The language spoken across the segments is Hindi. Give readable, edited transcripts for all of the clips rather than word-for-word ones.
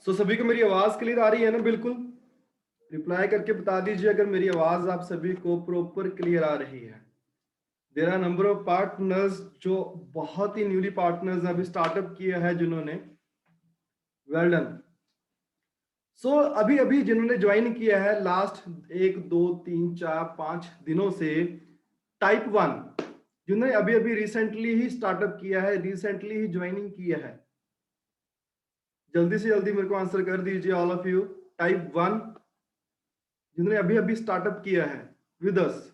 सभी को मेरी आवाज क्लियर आ रही है ना? बिल्कुल रिप्लाई करके बता दीजिए अगर मेरी आवाज आप सभी को प्रॉपर क्लियर आ रही है। There are number of partners जो बहुत ही न्यूली पार्टनर्स अभी स्टार्टअप किया है जिन्होंने, वेल डन। अभी अभी जिन्होंने ज्वाइन किया है लास्ट 1 2 3 4 5 दिनों से, टाइप 1 जिन्होंने अभी अभी रिसेंटली ही स्टार्टअप किया है, रिसेंटली ही ज्वाइनिंग किया है, जल्दी से जल्दी मेरे को आंसर कर दीजिए ऑल ऑफ यू। टाइप 1 जिन्होंने अभी अभी स्टार्टअप किया है विद अस,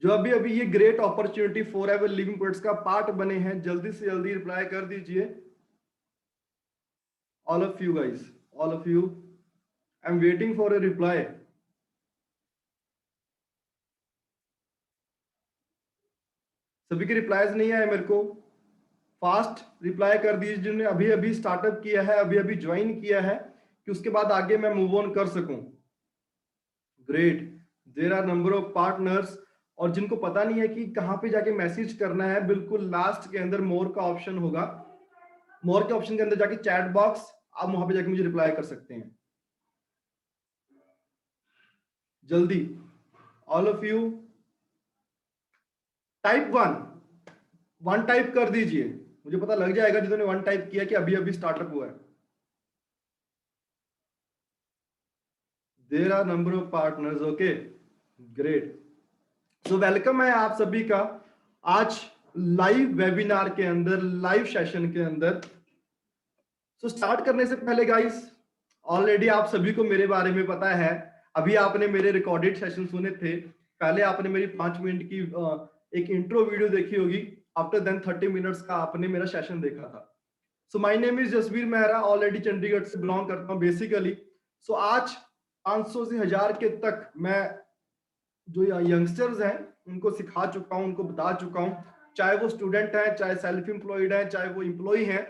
जो अभी अभी ये great opportunity for ever living products का पार्ट बने हैं, जल्दी से जल्दी रिप्लाई कर दीजिए all of you guys, all of you. I am waiting for a reply. सभी के रिप्लाईज नहीं आए मेरे को, फास्ट रिप्लाई कर दीजिए जिन्होंने अभी अभी स्टार्टअप किया है, अभी अभी ज्वाइन किया है, कि उसके बाद आगे मैं मूव ऑन कर सकूं। Great, there are number of partners. और जिनको पता नहीं है कि कहां पे जाके मैसेज करना है, बिल्कुल लास्ट के अंदर मोर का ऑप्शन होगा, मोर के ऑप्शन के अंदर जाके चैट बॉक्स, आप वहां पे जाके मुझे रिप्लाई कर सकते हैं जल्दी all of you. Type 1 type कर दीजिए, मुझे पता लग जाएगा जिन्होंने 1 टाइप किया कि अभी अभी स्टार्टअप हुआ है। There are number of partners, okay great. Welcome है आप सभी का आज लाइव वेबिनार के अंदर, लाइव सेशन के अंदर। स्टार्ट करने से पहले गाइस, ऑलरेडी आप सभी को मेरे बारे में पता है, अभी आपने मेरे रिकॉर्डेड सेशन सुने थे, पहले आपने मेरी 5 मिनट की एक इंट्रो वीडियो देखी होगी, आफ्टर देन 30 मिनट्स का आपने मेरा सेशन देखा था। So my name is Jasveer Mehra, already Chandigarh से बिलोंग करता हूँ बेसिकली। आज 500 से 1000 के तक मैं जो यंगस्टर्स हैं उनको सिखा चुका हूं, उनको बता चुका हूं, चाहे वो स्टूडेंट है, चाहे सेल्फ एम्प्लॉयड है, चाहे वो एम्प्लॉय है,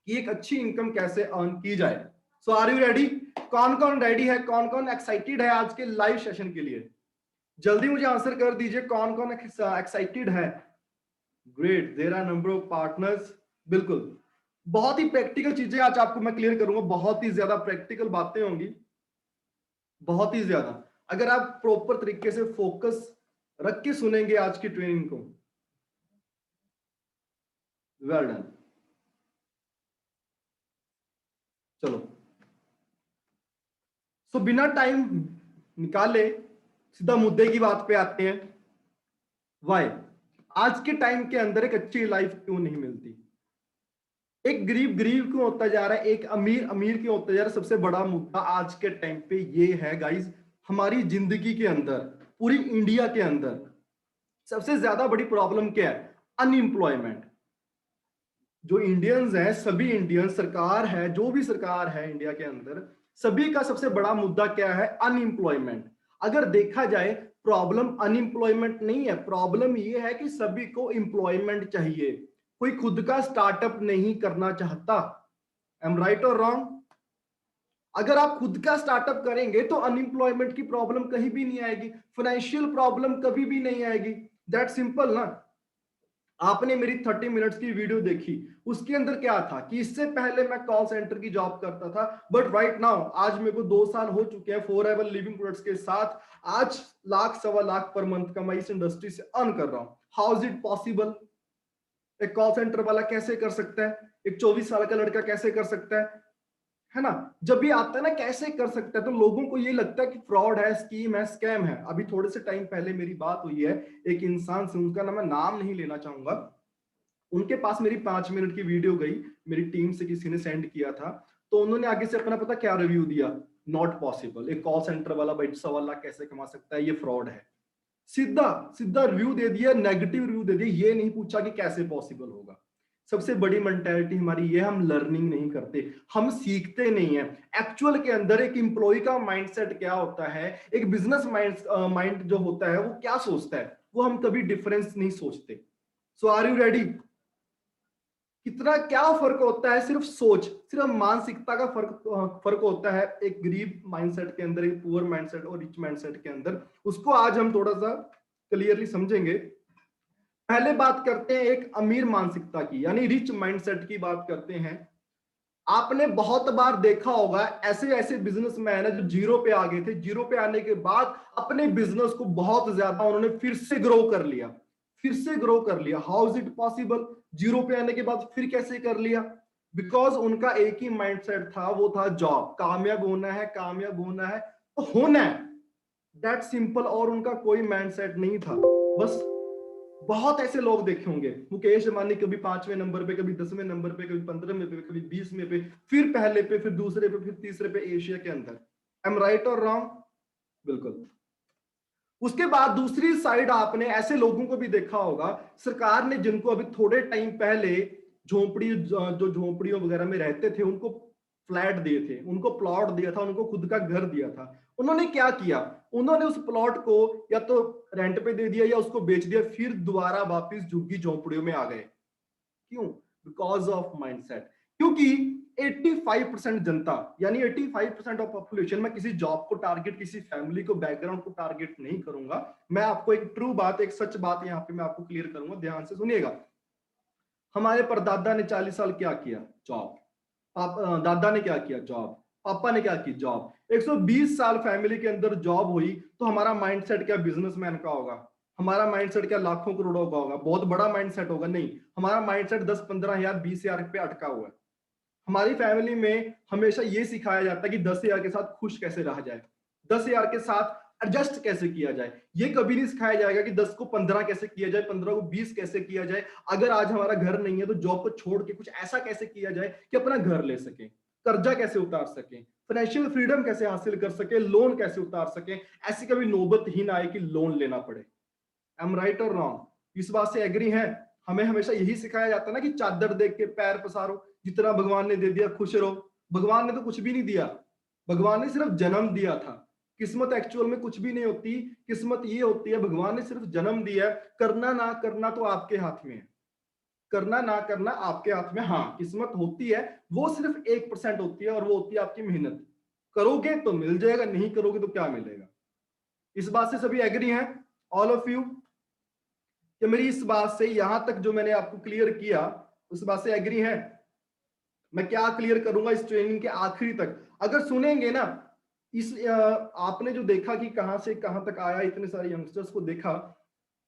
कि एक अच्छी इनकम कैसे अर्न की जाए। Are you ready? कौन कौन रेडी है, कौन कौन एक्साइटेड है आज के लाइव सेशन के लिए? जल्दी मुझे आंसर कर दीजिए, कौन कौन एक्साइटेड है? Great, there are number of partners. बिल्कुल, बहुत ही प्रैक्टिकल चीजें आज आपको मैं क्लियर करूंगा, बहुत ही ज्यादा प्रैक्टिकल बातें होंगी, बहुत ही ज्यादा। अगर आप प्रॉपर तरीके से फोकस रख के सुनेंगे आज की ट्रेनिंग को, वेल डन। चलो, बिना टाइम निकाले सीधा मुद्दे की बात पे आते हैं। वाई आज के टाइम के अंदर एक अच्छी लाइफ क्यों नहीं मिलती? एक गरीब गरीब क्यों होता जा रहा है, एक अमीर अमीर क्यों होता जा रहा है? सबसे बड़ा मुद्दा आज के टाइम पे ये है गाइस, हमारी जिंदगी के अंदर, पूरी इंडिया के अंदर सबसे ज्यादा बड़ी प्रॉब्लम क्या है? अनएम्प्लॉयमेंट। जो इंडियंस हैं, सभी इंडियन, सरकार है, जो भी सरकार है इंडिया के अंदर, सभी का सबसे बड़ा मुद्दा क्या है? अनएम्प्लॉयमेंट। अगर देखा जाए, प्रॉब्लम अनएम्प्लॉयमेंट नहीं है, प्रॉब्लम ये है कि सभी को एम्प्लॉयमेंट चाहिए, कोई खुद का स्टार्टअप नहीं करना चाहता। एम राइट और रॉन्ग? अगर आप खुद का स्टार्टअप करेंगे तो अनएम्प्लॉयमेंट की प्रॉब्लम कहीं भी नहीं आएगी, फाइनेंशियल प्रॉब्लम कभी भी नहीं आएगी। दैट सिंपल ना। आपने मेरी 30 मिनट्स की वीडियो देखी, उसके अंदर क्या था कि इससे पहले मैं कॉल सेंटर की जॉब करता था, बट राइट नाउ आज मेरे को 2 साल हो चुके हैं फॉर एवर लिविंग प्रोडक्ट्स के साथ। आज लाख सवा लाख पर मंथ का मैं इस इंडस्ट्री से अर्न कर रहा हूं। How is it possible? एक कॉल सेंटर वाला कैसे कर सकता है? एक 24 साल का लड़का कैसे कर सकता है ना? जब भी आता है ना कैसे कर सकता है, तो लोगों को ये लगता है कि फ्रॉड है, स्कीम है, स्कैम है। अभी थोड़े से टाइम पहले मेरी बात हुई है एक इंसान से, उनका ना मैं नाम नहीं लेना चाहूंगा, उनके पास मेरी 5 मिनट की वीडियो गई, मेरी टीम से किसी ने सेंड किया था, तो उन्होंने आगे से अपना पता क्या रिव्यू दिया? नॉट पॉसिबल, एक कॉल सेंटर वाला भाई 1.25 लाख कैसे कमा सकता है, ये फ्रॉड है। सीधा सीधा रिव्यू दे दिया, नेगेटिव रिव्यू दे दिया, ये नहीं पूछा कि कैसे पॉसिबल होगा। सबसे बड़ी मेंटालिटी हमारी ये, हम लर्निंग नहीं करते, हम सीखते नहीं है। एक्चुअल के अंदर एक एम्प्लॉय का माइंडसेट क्या होता है, एक बिजनेस माइंड जो होता है वो क्या सोचता है, वो हम कभी डिफरेंस नहीं सोचते। Are you ready? कितना क्या फर्क होता है, सिर्फ सोच, सिर्फ मानसिकता का फर्क होता है एक गरीब माइंडसेट के अंदर, एक पुअर माइंडसेट और रिच माइंडसेट के अंदर। उसको आज हम थोड़ा सा क्लियरली समझेंगे। पहले बात करते हैं एक अमीर मानसिकता की, यानी रिच माइंडसेट की बात करते हैं। आपने बहुत बार देखा होगा ऐसे ऐसे बिजनेसमैन है जो जीरो पे आ गए थे, जीरो पे आने के बाद अपने बिजनेस को बहुत ज्यादा उन्होंने फिर से ग्रो कर लिया, फिर से ग्रो कर लिया। How is it possible? Zero पे आने के बाद फिर कैसे कर लिया? बिकॉज उनका एक ही माइंडसेट था, वो था जॉब। कामयाब होना है, कामयाब होना है तो होना है, दैट सिंपल। और उनका कोई माइंडसेट नहीं था। बस बहुत ऐसे लोग देखे होंगे, मुकेश अंबानी कभी 5वें नंबर पे, कभी 10वें नंबर पे, कभी 15वें पे, कभी 20वें पे, फिर पहले पे, फिर दूसरे पे, फिर तीसरे पे एशिया के अंदर। आई एम राइट और रॉन्ग? बिल्कुल। उसके बाद दूसरी साइड आपने ऐसे लोगों को भी देखा होगा, सरकार ने जिनको अभी थोड़े टाइम पहले झोंपड़ी, जो झोंपड़ियों वगैरह में रहते थे, उनको फ्लैट दिए थे, उनको प्लॉट दिया था, उनको खुद का घर दिया था। उन्होंने क्या किया? उन्होंने उस प्लॉट को या तो रेंट पे दे दिया या उसको बेच दिया, फिर दोबारा वापस झुग्गी झोंपड़ियों में आ गए। क्यों? Because of mindset. क्योंकि 85% जनता, यानी 85% ऑफ पॉपुलेशन, मैं किसी जॉब को टारगेट, किसी फैमिली को, बैकग्राउंड को टारगेट नहीं करूंगा। मैं आपको एक ट्रू बात, एक सच बात यहां पे मैं आपको क्लियर करूंगा, ध्यान से सुनिएगा। हमारे परदादा ने 40 साल क्या किया? जॉब। दादा ने क्या किया? जॉब। पापा ने क्या की? जॉब। 120 साल फैमिली के अंदर जॉब हुई, तो हमारा माइंडसेट क्या बिजनेसमैन का होगा? हमारा माइंडसेट क्या लाखों करोड़ों का होगा? बहुत बड़ा माइंडसेट होगा? नहीं, हमारा माइंडसेट 10-15 हजार 20 हजार पे अटका हुआ है। हमारी फैमिली में हमेशा ये सिखाया जाता है कि 10 हजार के साथ खुश कैसे रहा जाए, 10 हजार के साथ एडजस्ट कैसे किया जाए। ये कभी नहीं सिखाया जाएगा कि 10 को 15 कैसे किया जाए, 15 को 20 कैसे किया जाए। अगर आज हमारा घर नहीं है तो जॉब को छोड़ के कुछ ऐसा कैसे किया जाए कि अपना घर ले सके, कर्जा कैसे उतार सके, फाइनेंशियल फ्रीडम कैसे हासिल कर सके, लोन कैसे उतार सके। ऐसी कभी नौबत ही ना आए कि लोन लेना पड़े। एम राइट और रॉन्ग? इस बात से एग्री है? हमें हमेशा यही सिखाया जाता है ना कि चादर देख के पैर पसारो, जितना भगवान ने दे दिया खुश रहो। भगवान ने तो कुछ भी नहीं दिया, भगवान ने सिर्फ जन्म दिया था। किस्मत एक्चुअल में कुछ भी नहीं होती। किस्मत ये होती है, भगवान ने सिर्फ जन्म दिया है, करना ना करना तो आपके हाथ में है। करना ना करना आपके हाथ में। हाँ, किस्मत होती है, वो सिर्फ 1% होती है, और वो होती है आपकी मेहनत। करोगे तो मिल जाएगा, नहीं करोगे तो क्या मिलेगा? इस बात से सभी एग्री हैं? All of you? कि मेरी इस बात से यहां तक जो मैंने आपको क्लियर किया, उस बात से एग्री है? मैं क्या क्लियर करूंगा इस ट्रेनिंग के आखिरी तक, अगर सुनेंगे ना। आपने जो देखा कि कहां से कहां तक आया, इतने सारे यंगस्टर्स को देखा,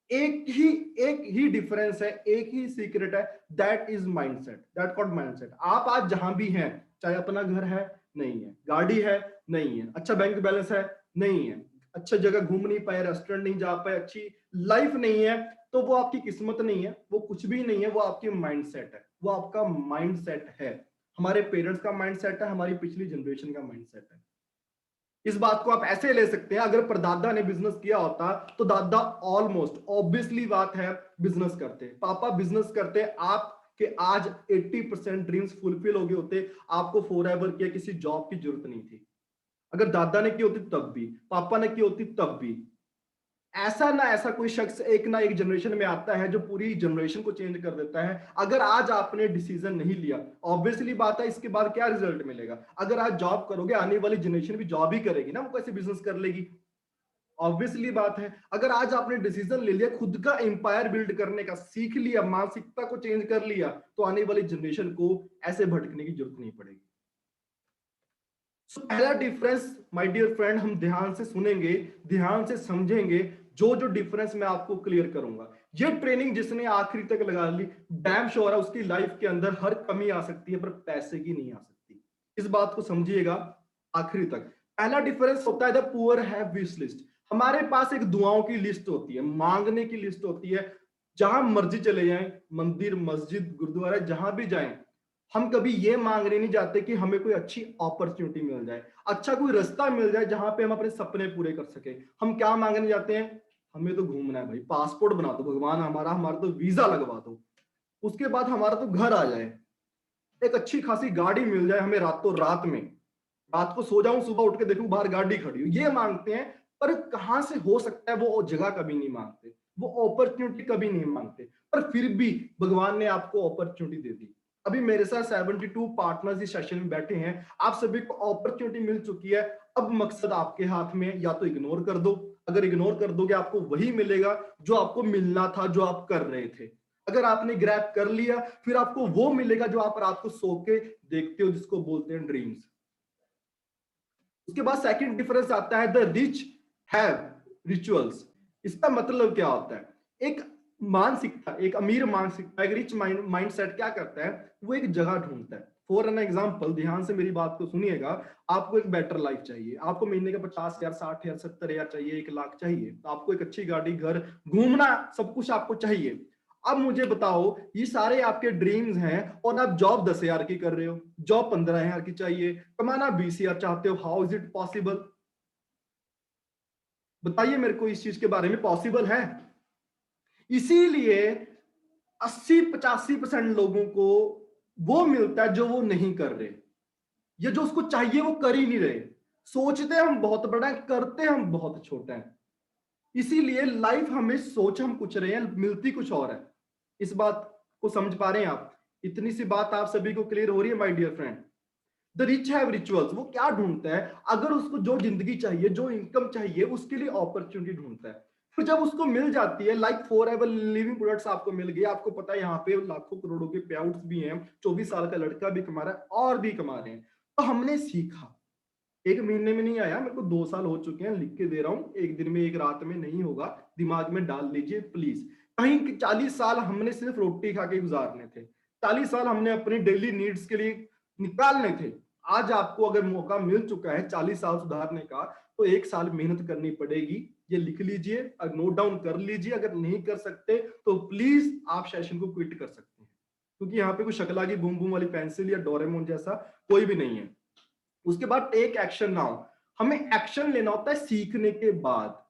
एक ही एक ही डिफरेंस है, एक ही सीक्रेट है, that is mindset, that called mindset. आप आज जहां भी हैं, चाहे अपना घर है, नहीं है, गाड़ी है, नहीं है, अच्छा बैंक बैलेंस है, नहीं है, अच्छा जगह घूम नहीं पाए, रेस्टोरेंट नहीं जा पाए, अच्छी लाइफ नहीं है, तो वो आपकी किस्मत नहीं है, वो कुछ भी नहीं है, वो आपकी माइंडसेट है, वो आपका माइंडसेट है। हमारे पेरेंट्स का माइंडसेट है, हमारी पिछली जनरेशन का माइंडसेट है। इस बात को आप ऐसे ले सकते हैं, अगर परदादा ने बिजनेस किया होता तो दादा ऑलमोस्ट ऑब्वियसली बात है बिजनेस करते, पापा बिजनेस करते, आपके आज 80% ड्रीम्स फुलफिल हो गए होते। आपको फॉर एवर किया किसी जॉब की जरूरत नहीं थी। अगर दादा ने की होती तब भी, पापा ने की होती तब भी। ऐसा ना ऐसा कोई शख्स एक ना एक जनरेशन में आता है जो पूरी जनरेशन को चेंज कर देता है। अगर आज आपने डिसीजन नहीं लिया, ऑब्वियसली बात है इसके बाद क्या रिजल्ट मिलेगा? अगर आज जॉब करोगे, आने वाली जनरेशन भी जॉब ही करेगी ना, वो कैसे बिजनेस कर लेगी? ऑब्वियसली बात है। अगर आज आपने डिसीजन ले लिया, खुद का एम्पायर बिल्ड करने का सीख लिया, मानसिकता को चेंज कर लिया, तो आने वाली जनरेशन को ऐसे भटकने की जरूरत नहीं पड़ेगी। पहला डिफरेंस माय डियर फ्रेंड, हम ध्यान से सुनेंगे, ध्यान से समझेंगे, जो जो डिफरेंस मैं आपको क्लियर करूंगा। ये ट्रेनिंग जिसने आखिरी तक लगा ली, डैम श्योर है उसकी लाइफ के अंदर हर कमी आ सकती है, पर पैसे की नहीं आ सकती। इस बात को समझिएगा आखिरी तक। पहला डिफरेंस होता है the poor have wish list. हमारे पास एक दुआओं की लिस्ट होती है, मांगने की लिस्ट होती है। जहां मर्जी चले जाएं, मंदिर, मस्जिद, गुरुद्वारा, जहां भी जाएं, हम कभी ये मांगने नहीं जाते कि हमें कोई अच्छी अपॉर्चुनिटी मिल जाए, अच्छा कोई रास्ता मिल जाए जहां पे हम अपने सपने पूरे कर सके। हम क्या मांगने जाते हैं? हमें तो घूमना है भाई, पासपोर्ट बना दो भगवान, हमारा हमारा तो वीजा लगवा दो। उसके बाद हमारा तो घर आ जाए, एक अच्छी खासी गाड़ी मिल जाए हमें रातों रात में, रात को सो जाऊं, सुबह उठ के देखूं बाहर गाड़ी खड़ी हो, ये मांगते हैं। पर कहां से हो सकता है, वो जगह कभी नहीं मांगते, वो अपॉर्चुनिटी कभी नहीं मांगते। पर फिर भी भगवान ने आपको अपॉर्चुनिटी दे दी। अभी मेरे साथ 72 पार्टनर्स इस सेशन में बैठे हैं, आप सभी को अपॉर्चुनिटी मिल चुकी है। अब मकसद आपके हाथ में है, या तो इग्नोर कर दो, अगर इग्नोर कर दोगे आपको वही मिलेगा जो आपको मिलना था, जो आप कर रहे थे। अगर आपने ग्रैब कर लिया फिर आपको वो मिलेगा जो आप रात को सो के देखते हो, जिसको बोलते हैं ड्रीम्स। उसके बाद सेकंड डिफरेंस आता है द रिच हैव रिचुअल्स। इसका मतलब क्या होता है? एक मानसिकता, एक अमीर मानसिकता, एक रिच माइंडसेट क्या करता है, वो एक जगह ढूंढता है। फॉर एन एग्जाम्पल, ध्यान से मेरी बात को सुनिएगा, आपको एक बेटर लाइफ चाहिए, आपको महीने का 50,000, 60,000, 70,000 चाहिए, 1 लाख चाहिए, तो आपको एक अच्छी गाड़ी, घर, घूमना, सब कुछ आपको चाहिए। अब मुझे बताओ, ये सारे आपके ड्रीम्स हैं और आप जॉब 10,000 की कर रहे हो, जॉब 15,000 की चाहिए, कमाना 20,000 चाहते हो। How is it possible? बताइए मेरे को इस चीज के बारे में, पॉसिबल है? इसीलिए 80-85% लोगों को वो मिलता है जो वो नहीं कर रहे, या जो उसको चाहिए वो कर ही नहीं रहे। सोचते हम बहुत बड़ा है, करते हम बहुत छोटा है। इसीलिए लाइफ हमें, सोच हम कुछ रहे हैं, मिलती कुछ और है। इस बात को समझ पा रहे हैं आप? इतनी सी बात आप सभी को क्लियर हो रही है my dear friend? The rich have rituals. वो क्या ढूंढता है? अगर उसको जो जिंदगी चाहिए, जो इनकम चाहिए, उसके लिए अपॉर्चुनिटी ढूंढता है। फिर जब उसको मिल जाती है, like for ever living products आपको मिल गए, आपको पता है यहाँ पे लाखों करोड़ों के पे आउट्स भी हैं, 24 साल का लड़का भी कमा रहा है और भी कमा रहे हैं। तो हमने सीखा, 1 महीने में नहीं आया, मेरे को 2 साल हो चुके हैं, लिख के दे रहा हूँ, एक दिन में, एक रात में नहीं होगा, दिमाग में डाल लीजिए प्लीज। कहीं 40 साल हमने सिर्फ रोटी खा के गुजारने थे, 40 साल हमने अपनी डेली नीड्स के लिए निकालने थे। आज आपको अगर मौका मिल चुका है 40 साल सुधारने का, तो 1 साल मेहनत करनी पड़ेगी। ये लिख लीजिए, नोट डाउन कर लीजिए। अगर नहीं कर सकते तो प्लीज आप सेशन को क्विट कर सकते हैं, क्योंकि यहाँ पे कोई शकला की बूम बूम वाली पेंसिल या डोरेमोन जैसा कोई भी नहीं है। उसके बाद टेक एक्शन नाउ। हमें एक्शन लेना होता है सीखने के बाद,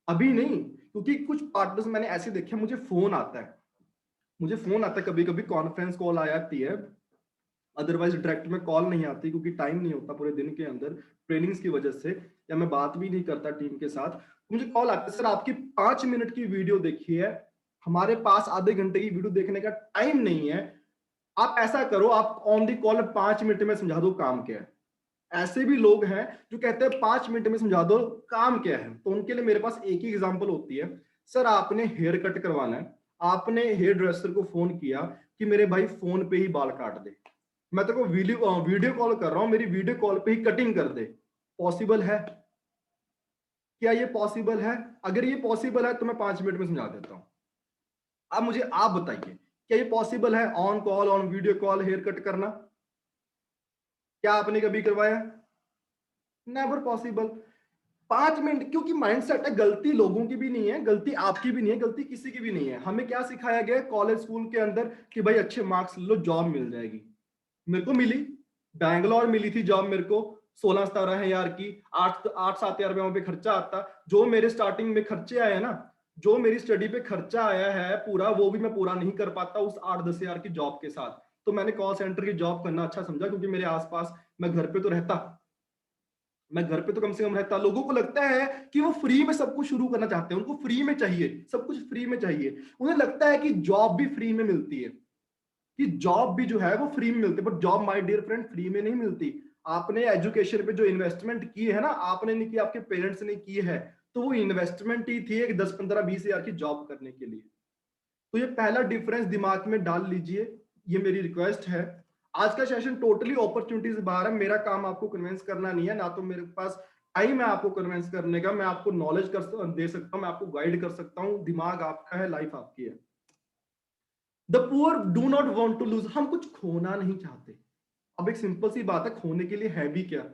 अभी नहीं। क्योंकि कुछ पार्टनर्स मैंने ऐसे देखे, मुझे फोन आता है, कभी कभी कॉन्फ्रेंस कॉल आ जाती है, अदरवाइज डायरेक्ट में कॉल नहीं आती, क्योंकि टाइम नहीं होता पूरे दिन के अंदर ट्रेनिंग्स की वजह से, या मैं बात भी नहीं करता टीम के साथ। मुझे कॉल आता है, सर आपकी 5 मिनट की वीडियो देखी है, हमारे पास आधे घंटे की वीडियो देखने का टाइम नहीं है। आप ऐसा करो, आप ऑन दी कॉल 5 मिनट में समझा दो काम क्या है। ऐसे भी लोग हैं जो कहते हैं 5 मिनट में समझा दो काम क्या है। तो उनके लिए मेरे पास एक ही एग्जांपल होती है, सर आपने हेयर कट करवाना है, आपने हेयर ड्रेसर को फोन किया कि मेरे भाई फोन पे ही बाल काट दे, मैं तेरे को वीडियो कॉल कर रहा हूं, मेरी वीडियो कॉल पे ही कटिंग कर दे। पॉसिबल है? क्या ये पॉसिबल है? अगर ये पॉसिबल है तो मैं 5 मिनट में समझा देता हूं। अब मुझे आप बताइए, क्या ये पॉसिबल है on call, on video call hair cut करना? क्या आपने कभी करवाया? Never possible. 5 मिनट, क्योंकि माइंडसेट है, गलती लोगों की भी नहीं है, गलती आपकी भी नहीं है, गलती किसी की भी नहीं है। हमें क्या सिखाया गया कॉलेज स्कूल के अंदर कि भाई अच्छे मार्क्स लो, जॉब मिल जाएगी। मेरे को मिली, बैंगलोर मिली थी जॉब मेरे को, 16-17 हजार की, 8-7 हजार रुपए वहां पे खर्चा आता। जो मेरे स्टार्टिंग में खर्चे आए ना, जो मेरी स्टडी पे खर्चा आया है पूरा, वो भी मैं पूरा नहीं कर पाता उस 8-10 हजार की जॉब के साथ। तो मैंने कॉल सेंटर की जॉब करना अच्छा समझा, क्योंकि मेरे आसपास, मैं घर पे तो रहता, मैं घर पे तो कम से कम रहता। लोगों को लगता है कि वो फ्री में सब कुछ शुरू करना चाहते हैं, उनको फ्री में चाहिए, सब कुछ फ्री में चाहिए। उन्हें लगता है कि जॉब भी फ्री में मिलती है, कि जॉब भी जो है वो फ्री में मिलती है, but job my dear friend free में नहीं मिलती। आपने एजुकेशन पे जो इन्वेस्टमेंट की है ना, आपने नहीं की, आपके पेरेंट्स ने की है, तो वो इन्वेस्टमेंट ही थी एक 10-15-20 हजार की जॉब करने के लिए। तो ये पहला डिफरेंस दिमाग में डाल लीजिए, ये मेरी रिक्वेस्ट है। आज का सेशन टोटली अपॉर्चुनिटीज बाहर है, मेरा काम आपको कन्विंस करना नहीं है, ना तो मेरे पास टाइम है आपको कन्विंस करने का। मैं आपको नॉलेज दे सकता हूं, मैं आपको गाइड कर सकता हूं, दिमाग आपका है, लाइफ आपकी है। The poor do not want to lose. हम कुछ खोना नहीं चाहते। अब एक सिंपल सी बात है, खोने के लिए है भी क्या?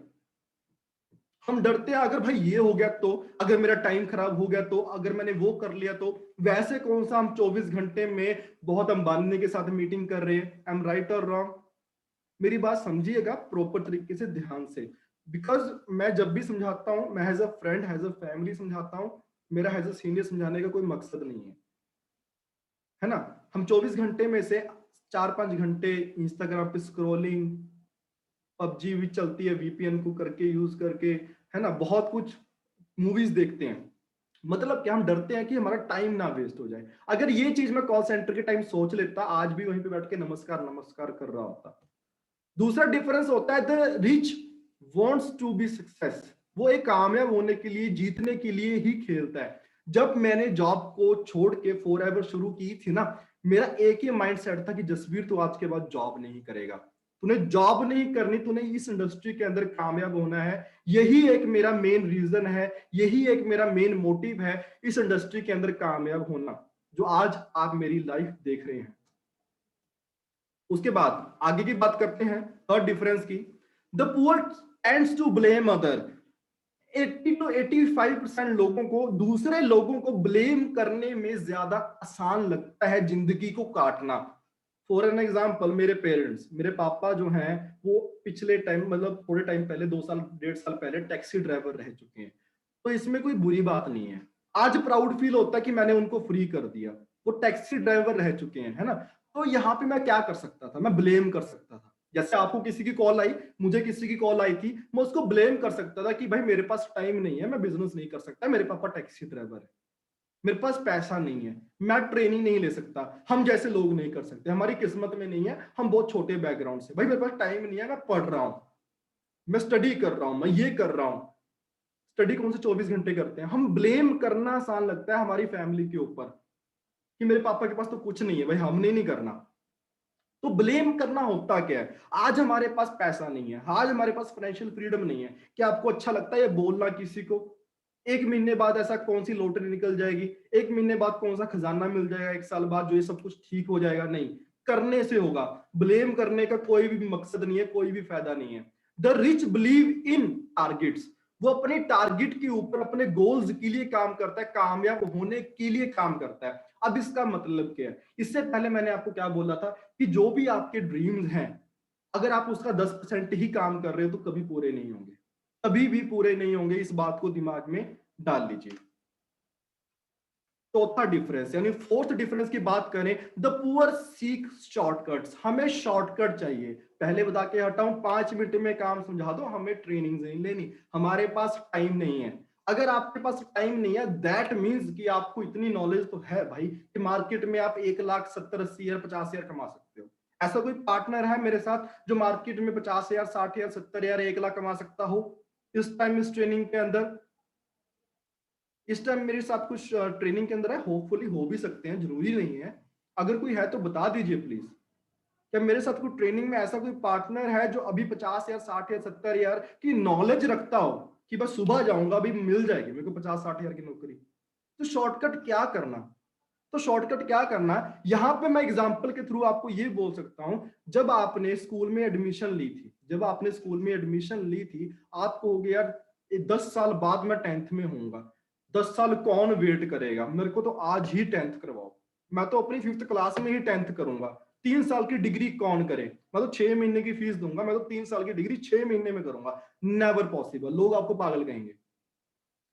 हम डरते हैं, अगर भाई ये हो गया तो, अगर मेरा टाइम खराब हो गया तो, अगर मैंने वो कर लिया तो। वैसे कौन सा हम 24 घंटे में बहुत अंबानी के साथ मीटिंग कर रहे हैं? आई एम राइट और रॉन्ग? मेरी बात समझिएगा प्रॉपर तरीके से, ध्यान से। बिकॉज मैं जब भी समझाता हूं, मैं as a friend, as a family समझाता हूं। मेरा एज अ सीनियर समझाने का कोई मकसद नहीं है ना। हम 24 घंटे में से 4-5 घंटे इंस्टाग्राम पे स्क्रोलिंग, पबजी भी चलती है वीपीएन को करके, यूज करके, है ना, बहुत कुछ मूवीज देखते हैं। मतलब क्या, हम डरते हैं कि हमारा टाइम ना वेस्ट हो जाए। अगर ये चीज मैं कॉल सेंटर के टाइम सोच लेता, आज भी वहीं पे बैठ के नमस्कार नमस्कार कर रहा होता। दूसरा डिफरेंस होता है the rich wants to be success. वो एक कामयाब होने के लिए, जीतने के लिए ही खेलता है। जब मैंने जॉब को छोड़ के फॉरएवर शुरू की थी ना, मेरा एक ही माइंड सेट था कि जसवीर तू आज के बाद जॉब नहीं करेगा, तूने जॉब नहीं करनी, तूने इस इंडस्ट्री के अंदर कामयाब होना है। यही एक मेरा मेन रीजन है, यही एक मेरा मेन मोटिव है, इस इंडस्ट्री के अंदर कामयाब होना, जो आज आप मेरी लाइफ देख रहे हैं। उसके बाद आगे की बात करते हैं थर्ड डिफरेंस की। The poor tends to blame other. 80 to 85% लोगों को दूसरे लोगों को ब्लेम करने में ज्यादा आसान लगता है जिंदगी को काटना। फॉर एन एग्जाम्पल, मेरे पेरेंट्स, मेरे पापा जो हैं वो पिछले टाइम, मतलब थोड़े टाइम पहले, 2 साल 1.5 साल पहले टैक्सी ड्राइवर रह चुके हैं। तो इसमें कोई बुरी बात नहीं है, आज प्राउड फील होता है कि मैंने उनको फ्री कर दिया, वो टैक्सी ड्राइवर रह चुके हैं, है ना। तो यहाँ पे मैं क्या कर सकता था, मैं ब्लेम कर सकता था। जैसे आपको किसी की कॉल आई, मुझे किसी की कॉल आई थी, मैं उसको ब्लेम कर सकता था कि भाई मेरे पास टाइम नहीं है, मैं बिजनेस नहीं कर सकता, मेरे पापा टैक्सी ड्राइवर है, मेरे पास पैसा नहीं है, मैं ट्रेनिंग नहीं ले सकता, हम जैसे लोग नहीं कर सकते, हमारी किस्मत में नहीं है, हम बहुत छोटे बैकग्राउंड से, भाई मेरे पास टाइम नहीं है, मैं पढ़ रहा हूं, मैं स्टडी कर रहा हूं, मैं ये कर रहा हूं। स्टडी कौन से 24 घंटे करते हैं। हम ब्लेम करना आसान लगता है हमारी फैमिली के ऊपर कि मेरे पापा के पास तो कुछ नहीं है, भाई हमने नहीं करना। तो ब्लेम करना होता क्या है, आज हमारे पास पैसा नहीं है, आज हमारे पास फाइनेंशियल फ्रीडम नहीं है, क्या आपको अच्छा लगता है ये बोलना किसी को। 1 महीने बाद ऐसा कौन सी लॉटरी निकल जाएगी, 1 महीने बाद कौन सा खजाना मिल जाएगा, 1 साल बाद जो ये सब कुछ ठीक हो जाएगा, नहीं, करने से होगा। ब्लेम करने का कोई भी मकसद नहीं है, कोई भी फायदा नहीं है। The rich believe in targets. वो अपने टारगेट के ऊपर, अपने गोल्स के लिए काम करता है, कामयाब होने के लिए काम करता है। अब इसका मतलब क्या है, इससे पहले मैंने आपको क्या बोला था कि जो भी आपके ड्रीम्स हैं, अगर आप उसका 10% ही काम कर रहे हो तो कभी पूरे नहीं होंगे, कभी भी पूरे नहीं होंगे। इस बात को दिमाग में डाल लीजिए। चौथा डिफरेंस यानी फोर्थ डिफरेंस की बात करें, द पुअर सीक शॉर्टकट्स। हमें शॉर्टकट चाहिए। पहले बता के हटाऊं, 5 मिनट में काम समझा दो, हमें ट्रेनिंग नहीं लेनी, हमारे पास टाइम नहीं है। अगर आपके पास टाइम नहीं है, दैट मीन्स कि आपको इतनी नॉलेज तो है भाई कि मार्केट में आप 1,70,80,000 50,000 कमा सकते हो। ऐसा कोई पार्टनर है मेरे साथ जो मार्केट में 50,000 60,000 70,000 1 लाख कमा सकता हो इस टाइम, इस ट्रेनिंग के अंदर। इस टाइम मेरे साथ कुछ ट्रेनिंग के अंदर है, होपफुली हो भी सकते हैं, जरूरी नहीं है। अगर कोई है तो बता दीजिए प्लीज। क्या मेरे साथ कोई ट्रेनिंग में ऐसा कोई पार्टनर है जो अभी 50,000 60,000 70,000 की नॉलेज रखता हो कि बस सुबह जाऊंगा अभी मिल जाएगी मेरे को 50 60 हजार की नौकरी। तो शॉर्टकट क्या करना, तो शॉर्टकट क्या करना, यहां पे मैं एग्जांपल के थ्रू आपको ये बोल सकता हूं। जब आपने स्कूल में एडमिशन ली थी, जब आपने स्कूल में एडमिशन ली थी, आपको हो गया यार 10 साल बाद मैं 10th में होऊंगा, 10 साल कौन वेट करेगा, मेरे को तो आज ही 10th करवाओ, मैं तो अपनी 5th क्लास में ही 10th करूंगा। 3 साल की डिग्री कौन करे, मैं तो 6 महीने की फीस दूंगा, मैं तो 3 साल की डिग्री 6 महीने में करूंगा। नेवर पॉसिबल, लोग आपको पागल कहेंगे।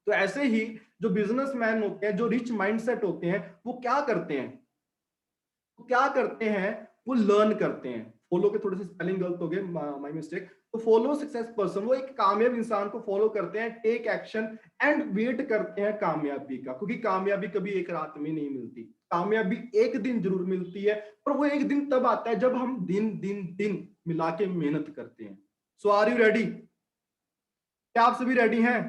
तो ऐसे ही जो बिजनेसमैन होते हैं, जो रिच माइंडसेट होते हैं, वो क्या करते हैं, वो क्या करते हैं, वो लर्न करते हैं। फॉलो के थोड़े से स्पेलिंग गलत हो गए, माय मिस्टेक। तो फॉलो सक्सेस पर्सन, वो एक कामयाब इंसान को फॉलो करते हैं, टेक एक्शन एंड वेट करते हैं कामयाबी का, क्योंकि कामयाबी कभी एक रात में नहीं मिलती, कामयाबी एक दिन जरूर मिलती है, पर वो एक दिन तब आता है जब हम दिन दिन दिन मिला के मेहनत करते हैं। सो आर यू रेडी, क्या आप सभी रेडी हैं,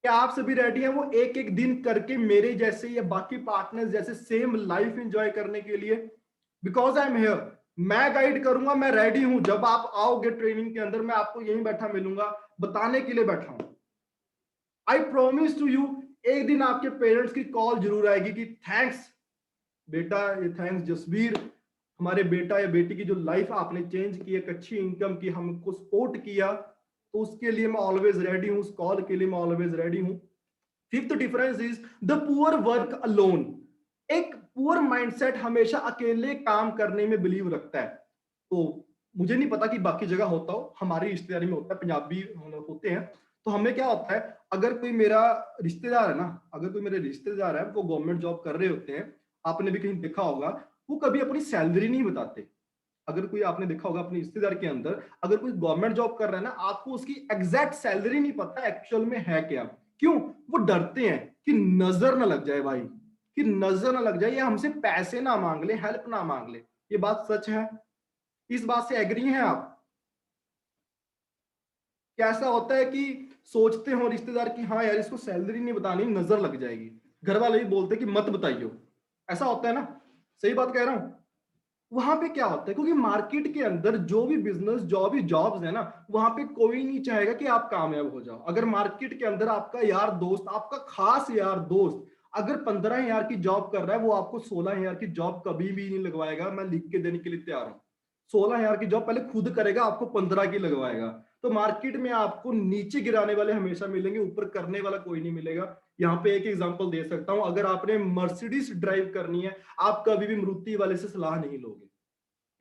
क्या आप सभी रेडी हैं वो एक एक दिन करके मेरे जैसे या बाकी पार्टनर्स जैसे सेम लाइफ एंजॉय करने के लिए। बिकॉज आई एम हियर, मैं गाइड करूंगा, मैं रेडी हूं। जब आप आओगे ट्रेनिंग के अंदर, मैं आपको यहीं बैठा मिलूंगा, बताने के लिए बैठा हूं। आई प्रोमिस टू यू, एक दिन आपके पेरेंट्स की कॉल जरूर आएगी कि थैंक्स बेटा, ये थैंक्स जसवीर, हमारे बेटा या बेटी की जो लाइफ आपने चेंज की, एक अच्छी इनकम की, हमको सपोर्ट किया, तो उसके लिए मैं ऑलवेज रेडी हूं, उस कॉल के लिए मैं ऑलवेज रेडी हूं। Fifth difference is the poor work alone. एक पुअर माइंडसेट हमेशा अकेले काम करने में बिलीव रखता है। तो मुझे नहीं पता कि बाकी जगह होता हो, हमारी रिश्तेदारी में होता है, पंजाबी होते हैं। तो हमें क्या होता है, अगर कोई मेरा रिश्तेदार है ना, अगर कोई मेरे रिश्तेदार है, वो गवर्नमेंट जॉब कर रहे होते हैं, आपने भी कहीं देखा होगा, वो कभी अपनी सैलरी नहीं बताते। अगर कोई आपने देखा होगा अपने रिश्तेदार के अंदर, अगर कोई गवर्नमेंट जॉब कर रहा है ना, आपको उसकी एग्जैक्ट सैलरी नहीं पता एक्चुअल में है क्या। क्यों, वो डरते हैं कि नजर ना लग जाए भाई, कि नजर ना लग जाए, या हमसे पैसे ना मांग ले, हेल्प ना मांग ले। ये बात सच है, इस बात से एग्री हैं आप। कैसा होता है कि सोचते हो रिश्तेदार कि हाँ यार इसको सैलरी नहीं बतानी, नजर लग जाएगी, घर वाले भी बोलते कि मत बताइयो, ऐसा होता है ना, सही बात कह रहा हूं। वहां पे क्या होता है, क्योंकि मार्केट के अंदर जो भी बिजनेस, जो भी जॉब्स है ना, वहां पे कोई नहीं चाहेगा कि आप कामयाब हो जाओ। अगर मार्केट के अंदर आपका यार दोस्त, आपका खास यार दोस्त अगर 15,000 की जॉब कर रहा है, वो आपको 16,000 की जॉब कभी भी नहीं लगवाएगा। मैं लिख के देने के लिए तैयार हूं। 16,000 की जॉब पहले खुद करेगा, आपको 15 की लगवाएगा। तो मार्केट में आपको नीचे गिराने वाले हमेशा मिलेंगे, ऊपर करने वाला कोई नहीं मिलेगा। यहाँ पे एक एग्जांपल दे सकता हूं, अगर आपने मर्सिडीज ड्राइव करनी है, आप कभी भी मारुति वाले से सलाह नहीं लोगे।